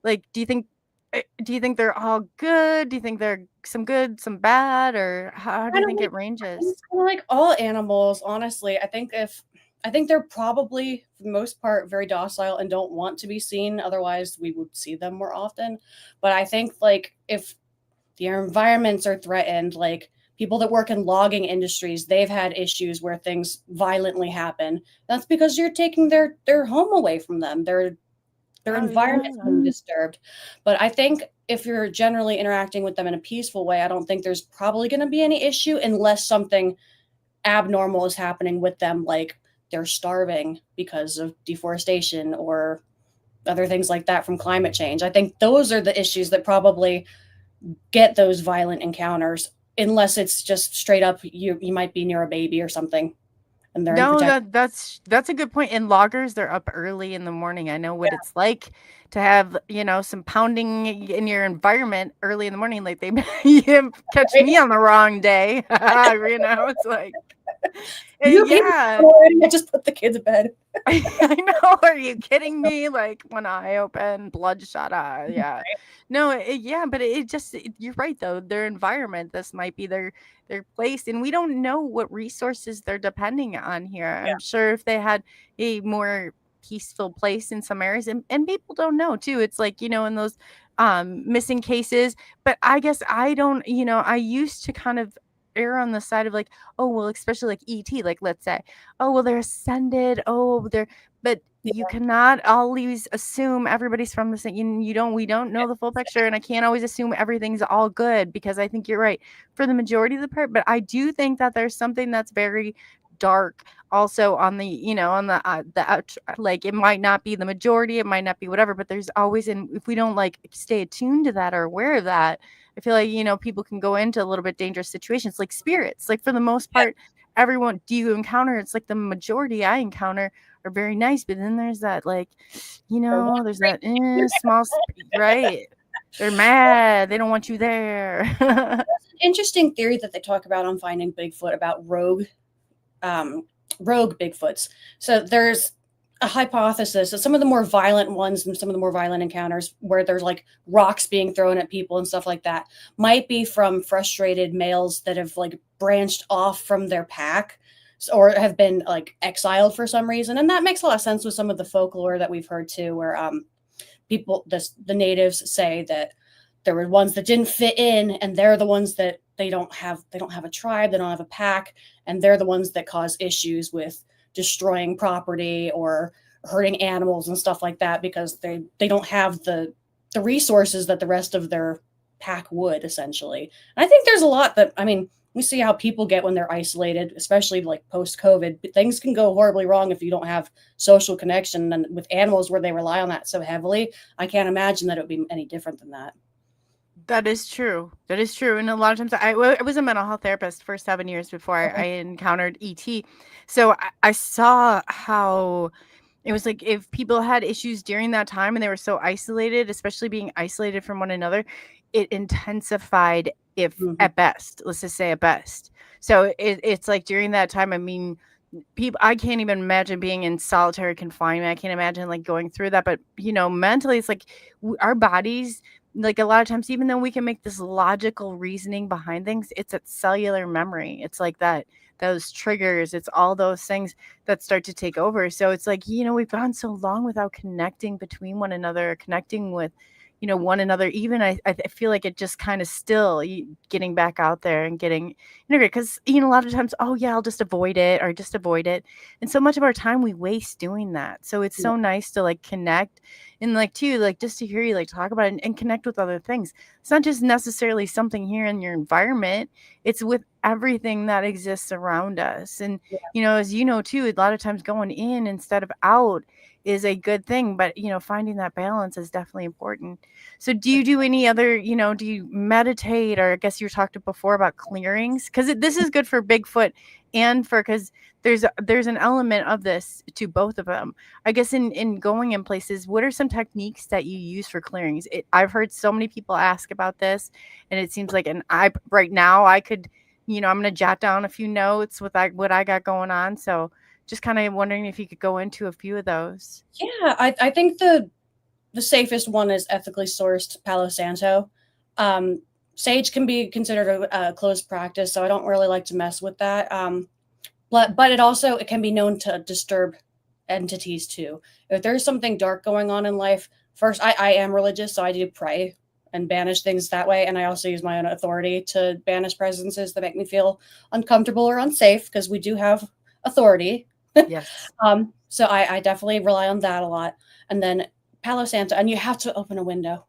Like, do you think Do you think they're all good? Do you think they're some good, some bad, or how do you Kinda think like it I think ranges? it's kinda like all animals, honestly. I think they're probably, for the most part, very docile and don't want to be seen, otherwise we would see them more often. But I think, like, if their environments are threatened, like, people that work in logging industries, they've had issues where things violently happen. That's because you're taking their home away from them. Their Oh, environment's yeah. being disturbed. But I think if you're generally interacting with them in a peaceful way, I don't think there's probably gonna be any issue unless something abnormal is happening with them, like they're starving because of deforestation or other things like that from climate change. I think those are the issues that probably get those violent encounters, unless it's just straight up you might be near a baby or something and they're in No, protect. that's a good point. And loggers, they're up early in the morning. I know what it's like to have, some pounding in your environment early in the morning. Like they you catch Right? me on the wrong day. It's like, You people yeah. already I just put the kids to bed. I know. Are you kidding me? Like one eye open, bloodshot eye. Yeah. No, yeah, but you're right though. Their environment, this might be their place, and we don't know what resources they're depending on here. Yeah. I'm sure if they had a more peaceful place in some areas, and people don't know too. It's like, in those missing cases, but I guess I don't, I used to kind of err on the side of like, oh well, especially like ET, like let's say, oh well, they're ascended, oh they're, but you Yeah. cannot always assume everybody's from the same, we don't know the full picture, and I can't always assume everything's all good, because I think you're right for the majority of the part, but I do think that there's something that's very dark also on the like, it might not be the majority, it might not be whatever, but there's always, and if we don't like stay attuned to that or aware of that, I feel like, people can go into a little bit dangerous situations, like spirits, like for the most Yeah. part, everyone do you encounter, it's like the majority I encounter are very nice, but then there's that, like, Or one there's that small right, they're mad, they don't want you there. interesting theory that they talk about on Finding Bigfoot about um, rogue Bigfoots. So there's a hypothesis that some of the more violent ones and some of the more violent encounters where there's like rocks being thrown at people and stuff like that might be from frustrated males that have like branched off from their pack or have been like exiled for some reason. And that makes a lot of sense with some of the folklore that we've heard too, where the natives say that there were ones that didn't fit in, and they're the ones that they don't have a tribe, they don't have a pack, and they're the ones that cause issues with destroying property or hurting animals and stuff like that because they don't have the resources that the rest of their pack would essentially. And I think there's a lot that, I mean, we see how people get when they're isolated, especially like post COVID. Things can go horribly wrong if you don't have social connection. And with animals, where they rely on that so heavily, I can't imagine that it would be any different than that. That is true. That is true. And a lot of times, I was a mental health therapist for 7 years before I Okay. encountered ET. So I saw how it was like if people had issues during that time and they were so isolated, especially being isolated from one another, it intensified, if Mhm. at best, let's just say at best. So it's like during that time, I mean, people, I can't even imagine being in solitary confinement. I can't imagine like going through that, but mentally it's like our bodies, like a lot of times, even though we can make this logical reasoning behind things, it's at cellular memory. It's like that, those triggers, it's all those things that start to take over. So it's like, we've gone so long without connecting between one another, connecting with, one another. Even I feel like it just kind of still getting back out there and getting integrated, because a lot of times, oh yeah, I'll just avoid it or just avoid it. And so much of our time we waste doing that. So it's Yeah. so nice to like connect, and like too, like just to hear you like talk about it, and connect with other things. It's not just necessarily something here in your environment, it's with everything that exists around us. And as you know too, a lot of times going in instead of out is a good thing, but finding that balance is definitely important. So do For you do sure. any other, do you meditate, or I guess you talked before about clearings, because this is good for Bigfoot and for, because there's an element of this to both of them. I guess in going in places, what are some techniques that you use for clearings? I've heard so many people ask about this, and it seems like, and I right now I could, I'm gonna jot down a few notes with what I got going on. So just kind of wondering if you could go into a few of those. Yeah, I think the the safest one is ethically sourced Palo Santo. Um, Sage can be considered a closed practice, so I don't really like to mess with that. But it can be known to disturb entities too. If there's something dark going on in life, first I am religious, so I do pray and banish things that way, and I also use my own authority to banish presences that make me feel uncomfortable or unsafe because we do have authority. Yes. So I definitely rely on that a lot. And then Palo Santo, and you have to open a window.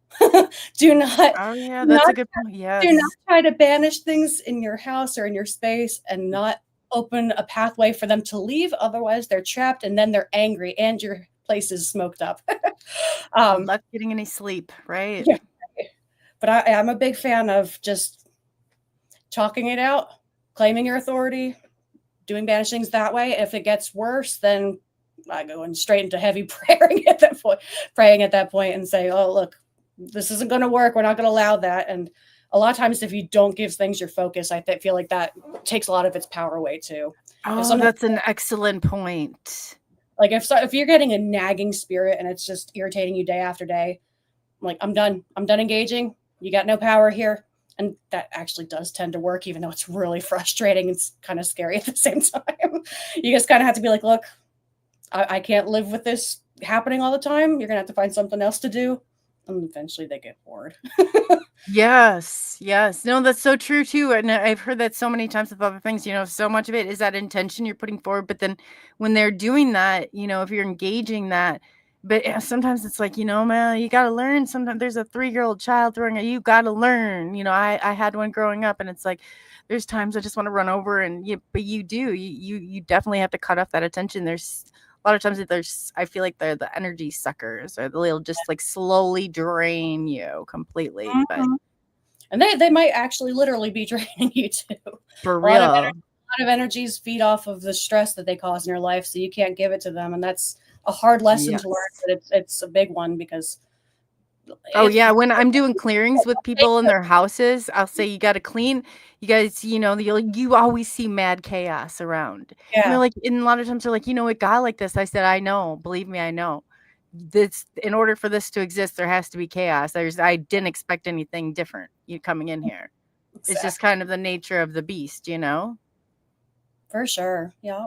do not Oh, yeah, that's not a good point. do not Yes. try to banish things in your house or in your space and not open a pathway for them to leave. Otherwise, they're trapped and then they're angry and your place is smoked up. Good um, luck getting any sleep, right? yeah, but I'm a big fan of just talking it out, claiming your authority, doing banishings that way. If it gets worse, then I go in straight into heavy praying at that point and say, "Oh, look, this isn't going to work. We're not going to allow that." And a lot of times, if you don't give things your focus, feel like that takes a lot of its power away too. If Oh, something that's an excellent point. like if you're getting a nagging spirit and it's just irritating you day after day, I'm like, I'm done. I'm done engaging. You got no power here. And that actually does tend to work, even though it's really frustrating. It's kind of scary at the same time. You just kind of have to be like, look, I can't live with this happening all the time. You're going to have to find something else to do. And eventually they get bored. Yes, yes. No, that's so true too, and I've heard that so many times with other things, so much of it is that intention you're putting forward, but then when they're doing that, if you're engaging that, but sometimes it's like, man, you gotta learn. Sometimes there's a 3-year-old child throwing at you, gotta learn. I had one growing up, and it's like there's times I just want to run over, and but you definitely have to cut off that attention. There's a lot of times I feel like they're the energy suckers, or they'll just like slowly drain you completely, but Mhm. And they might actually literally be draining you too. for A lot of real. energies feed off of the stress that they cause in your life, so you can't give it to them, and that's a hard lesson to learn, Yes. but it's a big one because Oh, if yeah, when I'm doing clearings with people in their houses, I'll say, "You gotta clean." You guys, you always see mad chaos around, and they're yeah, like, and a lot of times they're like, "It got like this." I said, "I know, believe me, I know. This in order for this to exist, there has to be chaos. I didn't expect anything different, you coming in here. It's just exactly. kind of the nature of the beast, you know?" For sure. Yeah.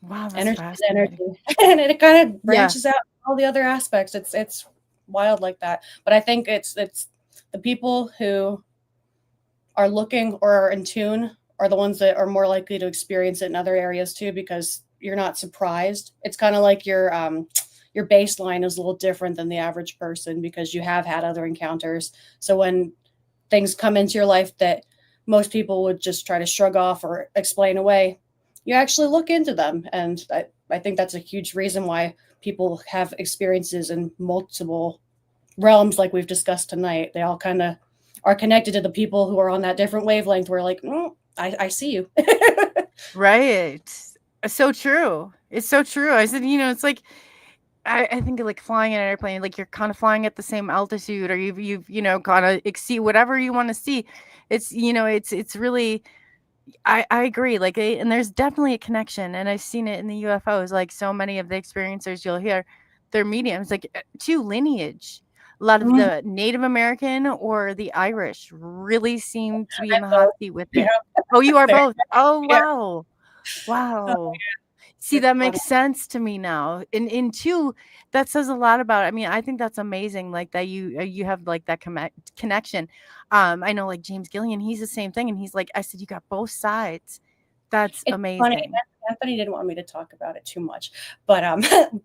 Wow, that's Energy is energy. fascinating. And it kind of Yeah. branches out all the other aspects. It's wild like that. But I think it's the people who are looking or are in tune are the ones that are more likely to experience it in other areas too because you're not surprised. It's kind of like your baseline is a little different than the average person because you have had other encounters. So when things come into your life that most people would just try to shrug off or explain away, you actually look into them. And I think that's a huge reason why people have experiences in multiple realms, like we've discussed tonight. They all kind of are connected to the people who are on that different wavelength. We're like, I see you. Right. So true. It's so true. I said, it's like I think like flying in an airplane, like you're kind of flying at the same altitude, or you've kind of exceed whatever you want to see. It's really I agree. Like, and there's definitely a connection, and I've seen it in the UFOs. Like so many of the experiencers you'll hear, they're mediums, like to lineage. A lot of Mhm. the Native American or the Irish really seem to be in I'm the hot both. seat with Yeah, it. Oh, you are there. both. Oh, Yeah, wow. Wow. See, it's that funny. makes sense to me now. And two, that says a lot about, I mean, I think that's amazing, like that you have like that connection. I know like James Gillian, he's the same thing, and he's like, I said, you got both sides. That's It's funny. amazing. Anthony didn't want me to talk about it too much, but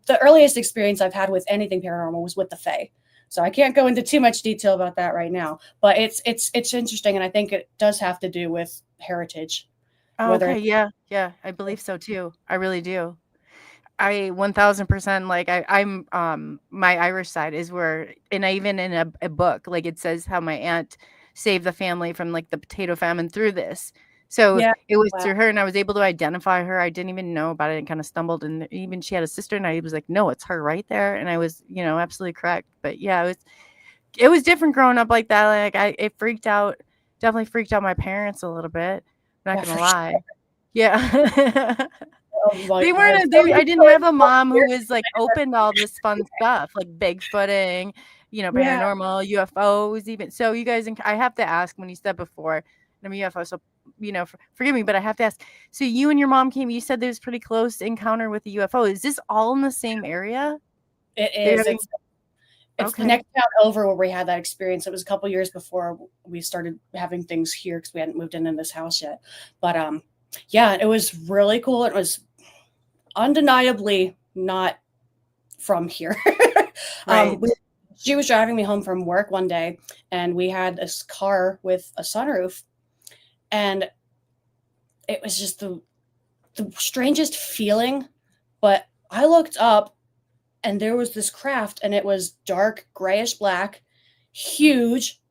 the earliest experience I've had with anything paranormal was with the Fae. So I can't go into too much detail about that right now. But it's interesting, and I think it does have to do with heritage, Oh, whether okay, it's yeah, yeah, I believe so too. I really do. I 1000% like my Irish side is where, and I even in a book like it says how my aunt saved the family from like the potato famine through this. So yeah. it was Wow. through her, and I was able to identify her. I didn't even know about it and kind of stumbled, and even she had a sister, and I was like, no, it's her right there, and I was absolutely correct. But yeah, it was different growing up like that. Like it freaked out, definitely freaked out my parents a little bit. I'm not Yeah, gonna for sure. lie. Yeah. Oh my They god, weren't so many I didn't stories have a about mom who weird was, like, things. open to all this fun stuff, like Bigfooting, Yeah, paranormal, UFOs even. So you guys I have to ask when you said before, I'm a UFO, so, forgive me, but I have to ask. So you and your mom came, you said there was pretty close encounter with a UFO. Is this all in the same area? it They're is. having It's the okay. next town over where we had that experience. It was a couple years before we started having things here because we hadn't moved in this house yet. But yeah, it was really cool. It was undeniably not from here. Right. She was driving me home from work one day, and we had this car with a sunroof, and it was just the strangest feeling. But I looked up, and there was this craft, and it was dark grayish black, huge,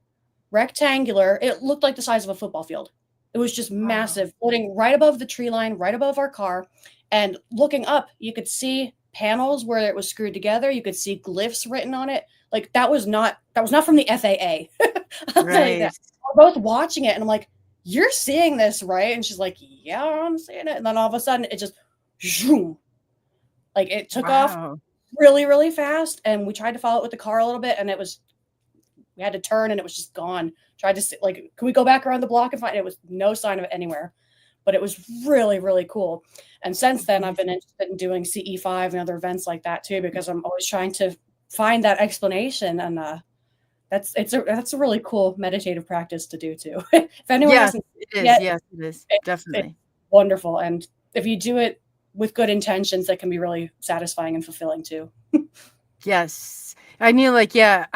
rectangular. It looked like the size of a football field. It was just Wow. massive, floating right above the tree line, right above our car. And looking up, you could see panels where it was screwed together. You could see glyphs written on it. Like that was not from the FAA. I'll tell you that. Right. We're both watching it, and I'm like, "You're seeing this, right?" And she's like, "Yeah, I'm seeing it." And then all of a sudden, it just, zoom, like it took off Wow. really, really fast. And we tried to follow it with the car a little bit, and we had to turn and it was just gone. Tried to see, like, can we go back around the block and find it? It was no sign of it anywhere. But it was really, really cool. And since then, I've been Amazing. interested in doing CE5 and other events like that too, because I'm always trying to find that explanation. And that's a really cool meditative practice to do too. If anyone Yes, hasn't it is. yet, Yes, it is. it's Definitely. wonderful. And if you do it with good intentions, that can be really satisfying and fulfilling too. Yes. I knew, like, yeah,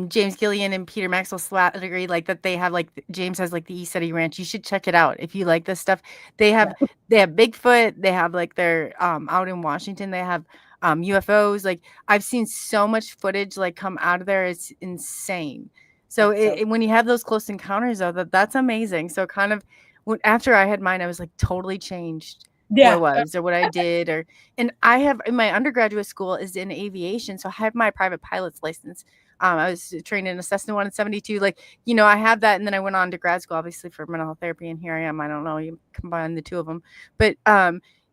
James Gillian and Peter Maxwell Slattery, like, that they have, like, James has, like, the East City Ranch. You should check it out if you like this stuff. They Yeah. have they have Bigfoot, they have, like, their, out in Washington, they have, UFOs. Like, I've seen so much footage, like, come out of there, it's insane. So, That's so when you have those close encounters, though, that's amazing. So, kind of when after I had mine, I was, like, totally changed who I yeah. was or what I did, or and I have in my undergraduate school is in aviation, so I have my private pilot's license. I was trained in a Cessna 172. Like, I have that, and then I went on to grad school, obviously for mental health therapy, and here I am. I don't know, you combine the two of them, but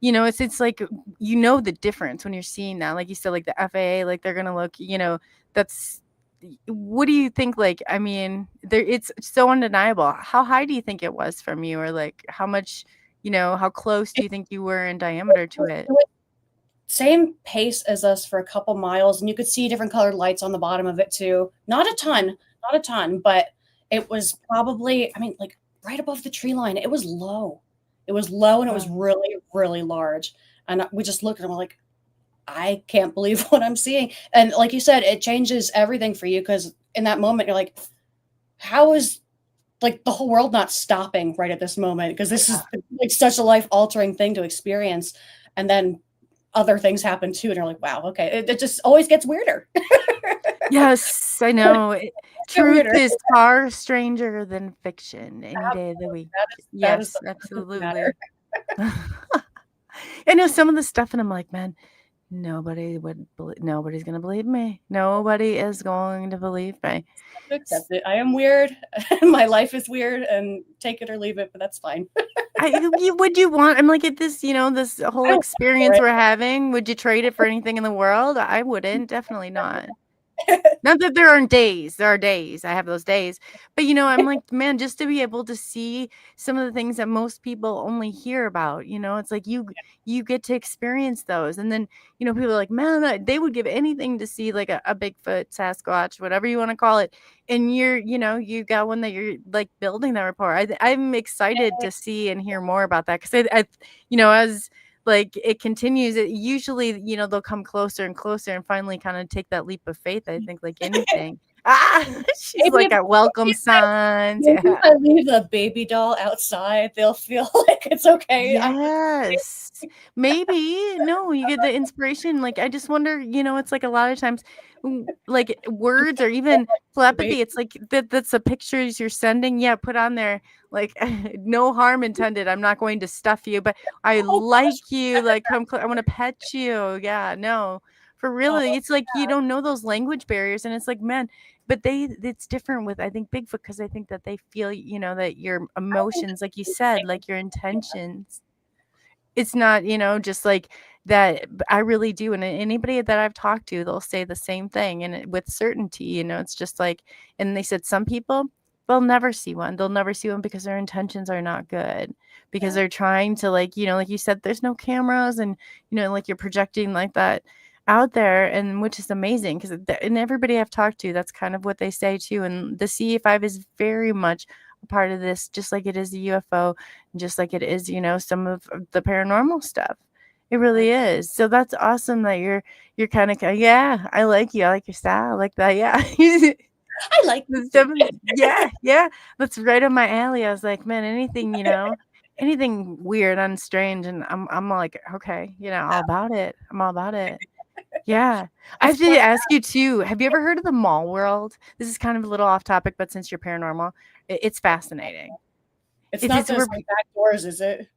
it's like the difference when you're seeing that, like you said, like the FAA, like they're gonna look, that's. What do you think? Like, I mean, it's so undeniable. How high do you think it was from you, or like how much? How close do you think you were in diameter to it? Same pace as us for a couple miles, and you could see different colored lights on the bottom of it too. Not a ton, but it was probably, I mean, like right above the tree line. It was low. It was low, and it was Wow. really, really large. And we just looked, and we're like, I can't believe what I'm seeing. And like you said, it changes everything for you because in that moment, you're like, how is like the whole world not stopping right at this moment? Because this is like such a life altering thing to experience. And then other things happen too, and you're like, wow, okay. It just always gets weirder. Yes, I know. Get Truth weirder. is far stranger than fiction any day of the week. That is Yes, the truth of the matter. absolutely. I know some of the stuff, and I'm like, man, nobody's gonna believe me. Nobody is going to believe me. To accept it. I am weird. My life is weird, and take it or leave it, but that's fine. Would you want? I'm like at this, this I whole don't for experience we're having. Would you trade it for anything in the world? I wouldn't. Definitely not. it. Not that there are days, I have those days, but, I'm like, man, just to be able to see some of the things that most people only hear about, it's like you get to experience those, and then, people are like, "Man, they would give anything to see, like, a Bigfoot, Sasquatch, whatever you wanna call it," and you got one that you're, like, building that rapport. I'm excited to see and hear more about that 'cause as like, it continues, it usually, they'll come closer and closer and finally kinda take that leap of faith, I think, like anything. Ah, she's Maybe like, if "At welcome signs." maybe if Yeah. I leave a baby doll outside, they'll feel like it's okay. I'm just Yes. Maybe. No, you get the inspiration, like, I just wonder, it's like a lot of times, like, words or even the baby. telepathy, it's like that's the pictures you're sending, yeah, put on there, like, "No harm intended, I'm not going to stuff you, but I Oh gosh. like you, like, come clo I wanna pet you." Yeah, no. For really, Oh, it's like you don't know those language barriers, and it's like, man, but it's different with, I think, Bigfoot because I think that they feel, that your I think emotions, like you it's said, safe. like your intentions. It's not, just like that. I really do. And anybody that I've talked to, they'll say the same thing. And with certainty, it's just like, and they said some people, they'll never see one. They'll never see one because their intentions are not good, because Yeah. they're trying to, like, like you said, there's no cameras, and, like you're projecting like that out there, and which is amazing, because and everybody I've talked to, that's kind of what they say too. And the CE5 is very much a part of this, just like it is the UFO, just like it is, some of the paranormal stuff. It I really is. So that's awesome that you're kind of, yeah, I like you. I like your style. I like that. Yeah. like you That's too. yeah, yeah. That's right up my alley. I was like, man, anything, anything weird and strange, and I'm like, okay, all about it. I'm all about it. Yeah. I It's have to fun. ask you too, have you ever heard of the mall world? This is kind of a little off topic, but since you're paranormal, it's fascinating. It's not It's the where same back doors, is it?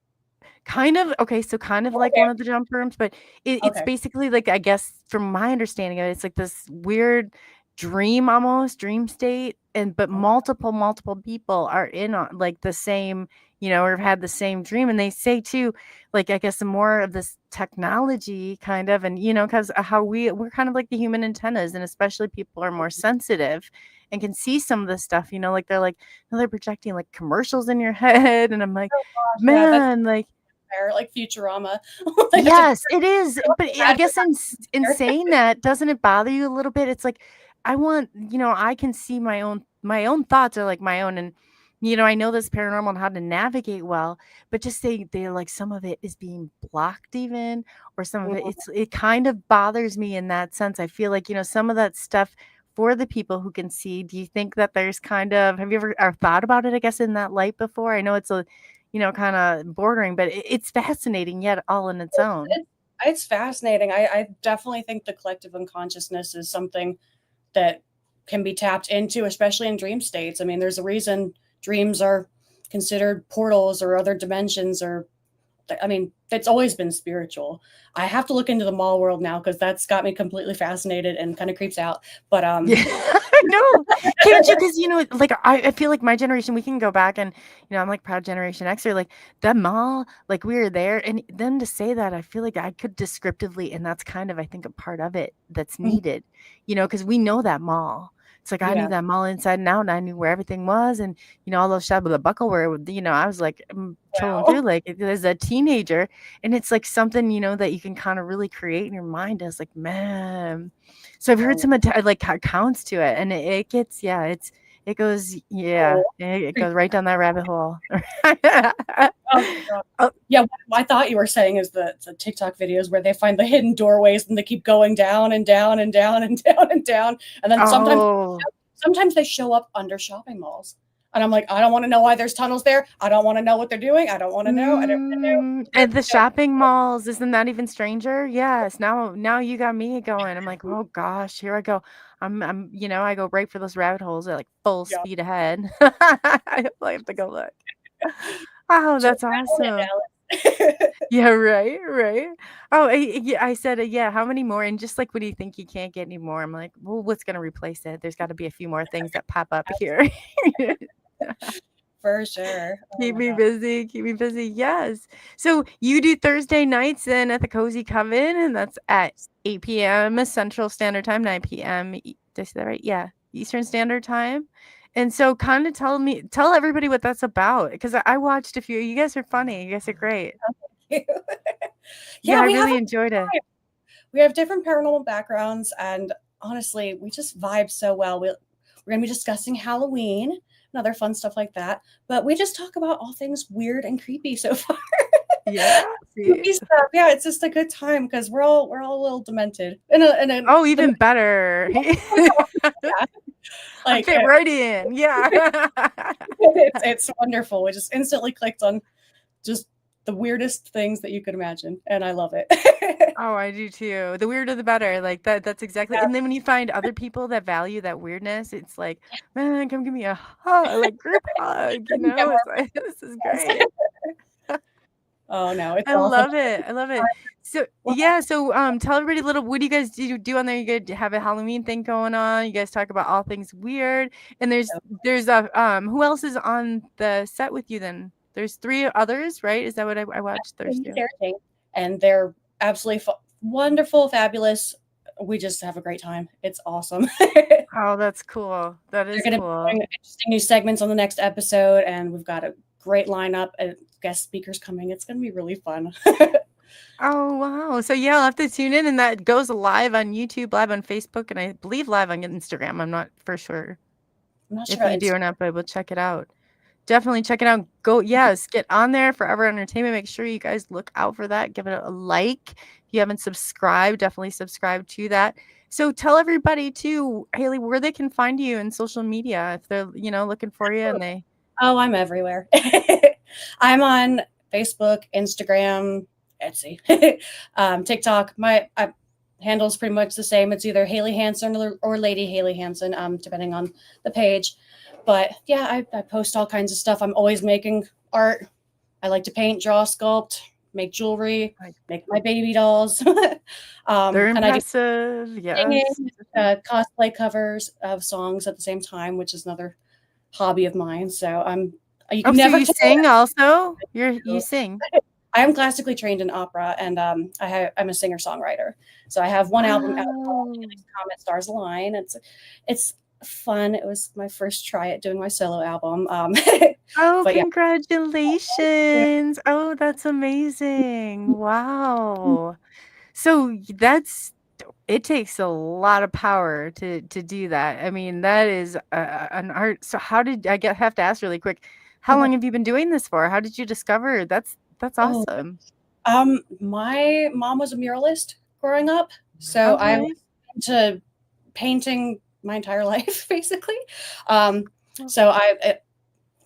kind of, okay, so kind of like Okay. one of the jump rooms, but it's Okay. basically like, I guess from my understanding of it, it's like this weird dream, almost dream state, and but Oh, multiple people are in on like the same, or have had the same dream. And they say too, like, I guess the more of this technology kind of, and because how we're kind of like the human antennas, and especially people are more sensitive and can see some of this stuff, like they're like, no, they're projecting like commercials in your head, and I'm like, gosh, yeah, that's man, like, fair, like Futurama. Like, I have to yes, it is, but I imagine guess in that. saying that, doesn't it bother you a little bit? It's like, I want, I can see my own thoughts are like my own, and I know this paranormal and how to navigate well, but just say they're like, some of it is being blocked even, or some of it, Mhm. it kind of bothers me in that sense. I feel like, some of that stuff for the people who can see. Do you think that there's kind of, have you ever thought about it, I guess, in that light before? I know it's a, kind of bordering, but it's fascinating yet all in its own. It's it's fascinating. I definitely think the collective unconsciousness is something that can be tapped into, especially in dream states. I mean, there's a reason dreams are considered portals or other dimensions, or I mean, it's always been spiritual. I have to look into the mall world now because that's got me completely fascinated and kind of creeps out. But Yeah, I know. Can't you? Because, like, I feel like my generation, we can go back and, I'm like proud Generation Xer, like the mall, like we were there. And then to say that, I feel like I could descriptively, and that's kind of, I think, a part of it that's needed, because we know that mall. It's like I knew yeah, that mall inside and out, and I knew where everything was. And, all those shop of the buckle where, I was like, trolling wow. through like as a teenager. And it's like something, that you can kind of really create in your mind. I was like, man. So I've heard Oh, some like accounts to it, and it gets, yeah, it goes, yeah, oh, it goes right down that rabbit hole. oh my god. Oh, Yeah, what I thought you were saying is the TikTok videos where they find the hidden doorways and they keep going down and down and down and down and down, and then oh, sometimes they show up under shopping malls, and I'm like, I don't want to know why there's tunnels there. I don't want to know what they're doing. I don't want to know. I don't want to know. and the Just shopping malls, isn't that even stranger? Yes. Now you got me going. I'm like, oh gosh, here I go. I'm I go right for those rabbit holes at like full yeah, speed ahead. I have to go look. Oh, just that's awesome. adrenaline, Alice. Yeah, right, right. Oh, yeah, I said, yeah, how many more? And just like, what do you think, you can't get any more? I'm like, well, what's gonna replace it? There's got to be a few more things that pop up here. For sure. Oh Keep my me god. busy, keep me busy. Yes. So you do Thursday nights then at the Cozy Coven, and that's at 8 p.m. Central Standard Time, 9 p.m. Did I say that right? Yeah, Eastern Standard Time. And so, kind of tell everybody what that's about, because I watched a few. You guys are funny. You guys are great. Yeah, Yeah, I really enjoyed it. we have different paranormal backgrounds, and honestly, we just vibe so well. We're going to be discussing Halloween and other fun stuff like that, but we just talk about all things weird and creepy so far. Yeah. See. Spooky stuff. Yeah, it's just a good time because we're all a little demented in a Oh, the even better. yeah, I like fit right in. Yeah. it's wonderful. We just instantly clicked on just the weirdest things that you could imagine, and I love it. Oh, I do too. The weirder the better. Like that's exactly. Yeah, And then when you find other people that value that weirdness, it's like, man, come give me a hug, like group hug, yeah, It's like, this is yes. great. Oh no, it's I awesome. love it. I love it. So yeah, so tell everybody a little, what do you guys do on there? You guys have a Halloween thing going on. You guys talk about all things weird. And there's a who else is on the set with you then? There's 3 others, right? Is that what I watched? There's 2. And they're absolutely wonderful, fabulous. We just have a great time. It's awesome. Oh, that's cool. That They're is going to be cool. doing interesting new segments on the next episode, and we've got a great lineup and guest speakers coming. It's going to be really fun. Oh, wow. So, yeah, I'll have to tune in, and that goes live on YouTube, live on Facebook, and I believe live on Instagram. I'm not for sure I'm not sure if about you do or Instagram. not, but we'll check it out. Definitely check it out. Go, yes, get on there, Forever Entertainment. Make sure you guys look out for that. Give it a like. If you haven't subscribed, definitely subscribe to that. So tell everybody too, Haley, where they can find you in social media if they're, looking for you and they. Oh, I'm everywhere. I'm on Facebook, Instagram, Etsy, TikTok. My handle's pretty much the same. It's either Haley Handson or Lady Haley Handson, depending on the page. But yeah, I post all kinds of stuff. I'm always making art. I like to paint, draw, sculpt, make jewelry, make my baby dolls. They're And I do impressive. singing, Yes. cosplay covers of songs at the same time, which is another hobby of mine. So you Oh, can so never you tell. sing also? You sing. I am classically trained in opera, and I'm a singer songwriter. So I have one album out called Wow. Comet Stars Align. It's fun. It was my first try at doing my solo album. Oh, But yeah. congratulations. Oh, that's amazing. Wow. So that's it takes a lot of power to do that. I mean, that is an art. So how did have to ask really quick, how long have you been doing this for? How did you discover? That's Oh, awesome. my mom was a muralist growing up, so I was Okay. into painting my entire life, basically. Well, So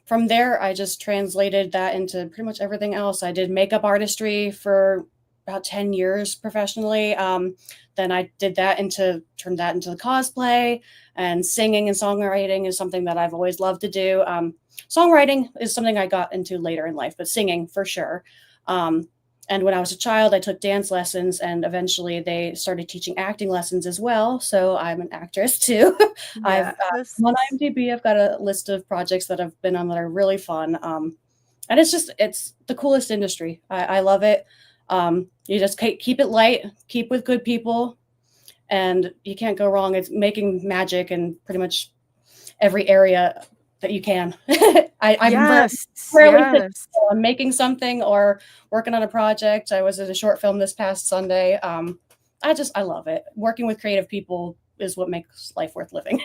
from there, I just translated that into pretty much everything else. I did makeup artistry for about 10 years professionally. Then I turned that into the cosplay, and singing and songwriting is something that I've always loved to do. Songwriting is something I got into later in life, but singing for sure. Um, and when I was a child, I took dance lessons, and eventually they started teaching acting lessons as well. So I'm an actress too. I've yes. I'm on IMDb. I've got a list of projects that I've been on that are really fun. And it's the coolest industry. I love it. You just keep it light, keep with good people, and you can't go wrong. It's making magic in pretty much every area that you can. I'm Yes. rarely sitting Yes. still. I'm making something or working on a project. I was in a short film this past Sunday. I love it. Working with creative people is what makes life worth living.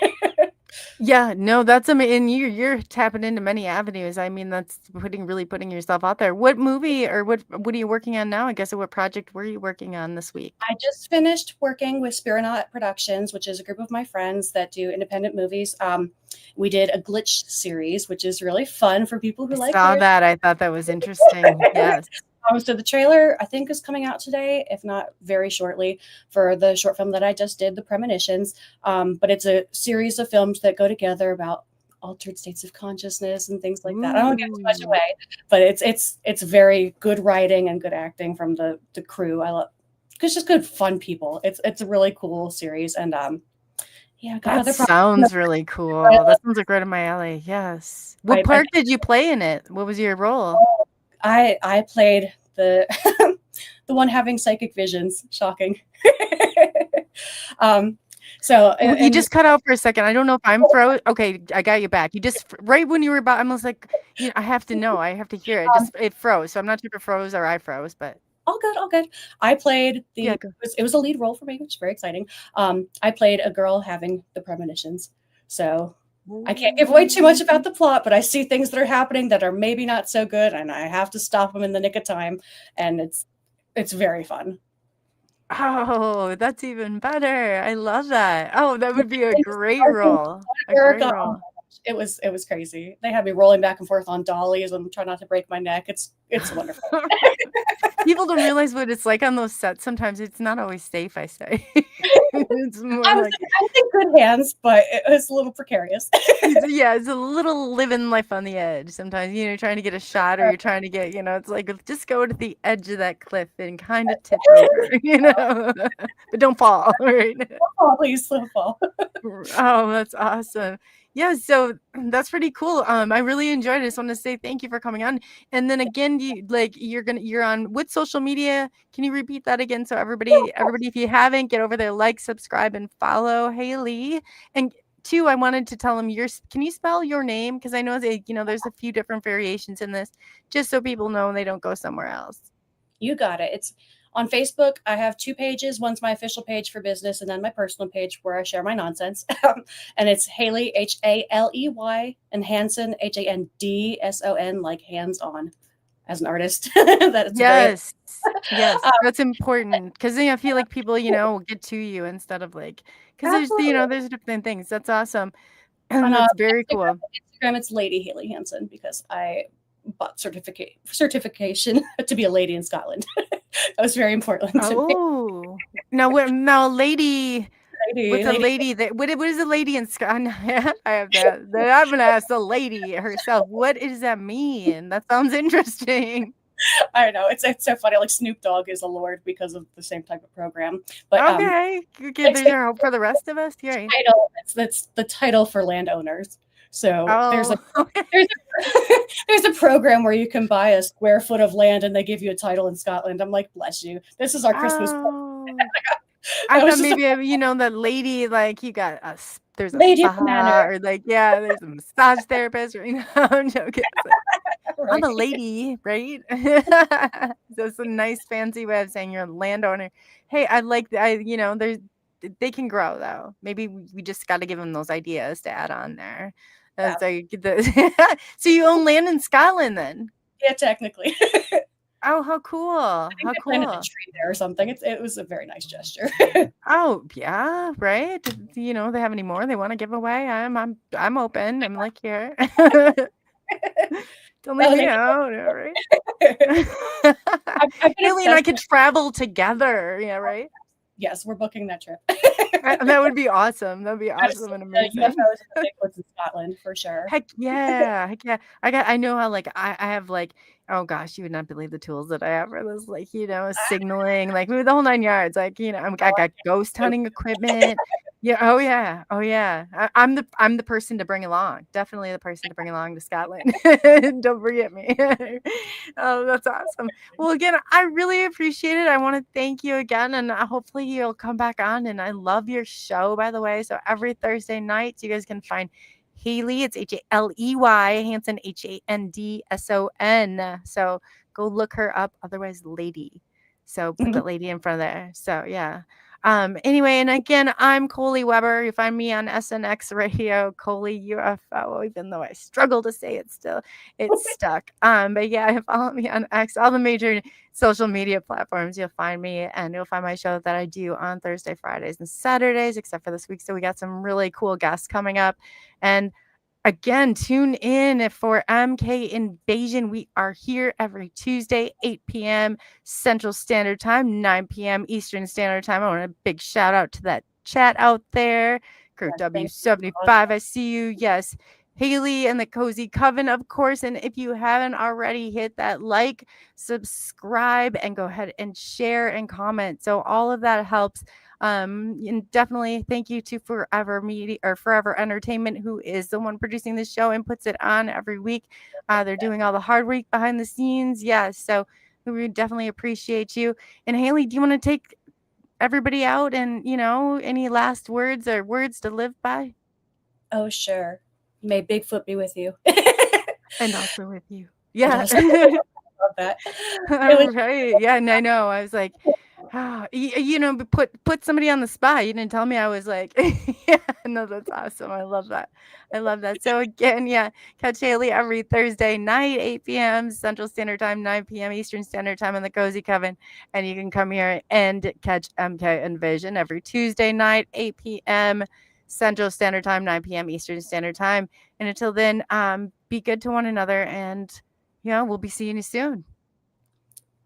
Yeah, no, that's and you're tapping into many avenues. I mean, that's really putting yourself out there. What movie or what are you working on now? I guess what project were you working on this week? I just finished working with Spironaut Productions, which is a group of my friends that do independent movies. We did a glitch series, which is really fun for people who I like saw horror. that. I thought that was interesting. Yes. So the trailer, I think, is coming out today, if not very shortly, for the short film that I just did, The Premonitions. But it's a series of films that go together about altered states of consciousness and things like that. I don't want to give too much Ooh. away, but it's very good writing and good acting from the crew. I love it's just good fun people. It's a really cool series, and yeah, I got That other projects. sounds really cool. That sounds like right up my alley. Yes. What I part did you play in it? What was your role? I played the the one having psychic visions. Shocking. um, so Oh, you and just cut out for a second. I don't know if I'm froze. Okay, I got you back. You just right when you were about, I was like, I have to know. I have to hear it. um, It froze. So I'm not sure if it froze or I froze, but all good, all good. I played yeah, go. it was a lead role for me, which is very exciting. I played a girl having the premonitions. So I can't give away too much about the plot, but I see things that are happening that are maybe not so good, and I have to stop them in the nick of time. And it's very fun. Oh, that's even better. I love that. Oh, that would be a great Sparkling role. A work. great Oh my role. gosh, it was crazy. They had me rolling back and forth on dollies and trying not to break my neck. It's wonderful. People don't realize what it's like on those sets. Sometimes it's not always safe, I say. It's more like I was in good hands, but it was a little precarious. yeah, it's a little living life on the edge sometimes. You're trying to get a shot or you're trying to get, it's like just go to the edge of that cliff and kind of tip over, but don't fall, right? Oh, please, don't fall. Oh, that's awesome. Yeah, so that's pretty cool. I really enjoyed it. I just want to say thank you for coming on. And then again, you're on what social media? Can you repeat that again so everybody if you haven't, get over there, like, subscribe, and follow Haley. And two, I wanted to tell them can you spell your name? Because I know that there's a few different variations in this, just so people know and they don't go somewhere else. You got it. It's on Facebook. I have two pages. One's my official page for business, and then my personal page where I share my nonsense. And it's Haley, Haley, and Handson, Handson, like hands on, as an artist. That it's a very Yes. Yes, that's important because I feel like people, will get to you instead of like, because absolutely. there's different things. That's awesome. And On that's very Instagram, cool. it's Lady Haley Hanson because I bought certification to be a lady in Scotland. That was very important to me. Oh, now, lady, Lady, what's a lady. lady that what is a lady in Scotland? I have that. I'm gonna ask the lady herself. What does that mean? That sounds interesting. I know it's so funny. Like Snoop Dogg is a lord because of the same type of program. But Okay, it's there's our hope for the rest of us. Right. title. That's the title for landowners. So Oh, there's a there's a program where you can buy a square foot of land and they give you a title in Scotland. I'm like, bless you. This is our Christmas. oh. I That was thought just a maybe that lady, like, you got there's a lady of the manor, spa or like, yeah, there's a massage therapist or I'm joking. It's like, I'm a right? lady, right? That's a nice fancy way of saying you're a landowner. Hey, I like I there's they can grow though. Maybe we just got to give them those ideas to add on there. Yeah, Like so you own land in Scotland then? yeah, technically. Oh, how cool! I think How they planted a cool! tree there or something. It was a very nice gesture. Oh, yeah, right? Do they have any more they wanna give away? I'm open. I'm, like, here. Don't leave Oh, me they out, yeah, right? I've been Haley and I obsessed could with. travel together, yeah, right? Yes, we're booking that trip. That would be awesome. That'd be I've awesome seen and the amazing. UFOs and the Bigfoots in Scotland for sure. Heck yeah, heck yeah. I know how, like, I have, like, oh gosh, you would not believe the tools that I have for this, like, signaling, like, the whole 9 yards, like, I got ghost hunting equipment. Yeah, oh yeah, oh yeah. I'm the person to bring along, definitely the person to bring along to Scotland. Don't forget me. Oh, that's awesome. Well, again, I really appreciate it. I wanna thank you again, and, hopefully you'll come back on, and I love your show, by the way, so every Thursday night, you guys can find Haley, it's Haley, Handson, Handson. So go look her up. Otherwise, Lady. So put that lady in front of there. So yeah. Anyway, and again, I'm Coley Weber. You find me on SNX Radio, Coley UFO, even though I struggle to say it still, it's stuck. But yeah, follow me on X, all the major social media platforms. You'll find me and you'll find my show that I do on Thursday, Fridays, and Saturdays, except for this week. So we got some really cool guests coming up. And again, tune in for MK Invasion. We are here every Tuesday, 8 p.m. Central Standard Time, 9 p.m. Eastern Standard Time. I want a big shout out to that chat out there. Kurt Yes, thank you so much. W75, I see you. Yes. Haley and the Cozy Coven, of course. And if you haven't already, hit that like, subscribe, and go ahead and share and comment. So all of that helps. And definitely thank you to Forever Media or Forever Entertainment, who is the one producing this show and puts it on every week. They're doing all the hard work behind the scenes. Yeah, so we definitely appreciate you. And Haley, do you want to take everybody out and any last words or words to live by? Oh, sure. May Bigfoot be with you. And also with you. And Yeah. also love that. It was Right. Yeah, and I know. I was like, but put somebody on the spot. You didn't tell me. I was like, yeah, no, that's awesome. I love that. I love that. So again, yeah, catch Haley every Thursday night, 8 p.m. Central Standard Time, 9 p.m. Eastern Standard Time in the Cozy Coven. And you can come here and catch MK Invasion every Tuesday night, 8 p.m. Central Standard Time, 9 p.m. Eastern Standard Time. And until then, be good to one another, and we'll be seeing you soon.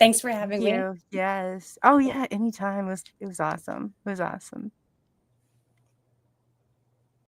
Thanks for Thank having me. you. Yes. Oh yeah, anytime. It was awesome. It was awesome.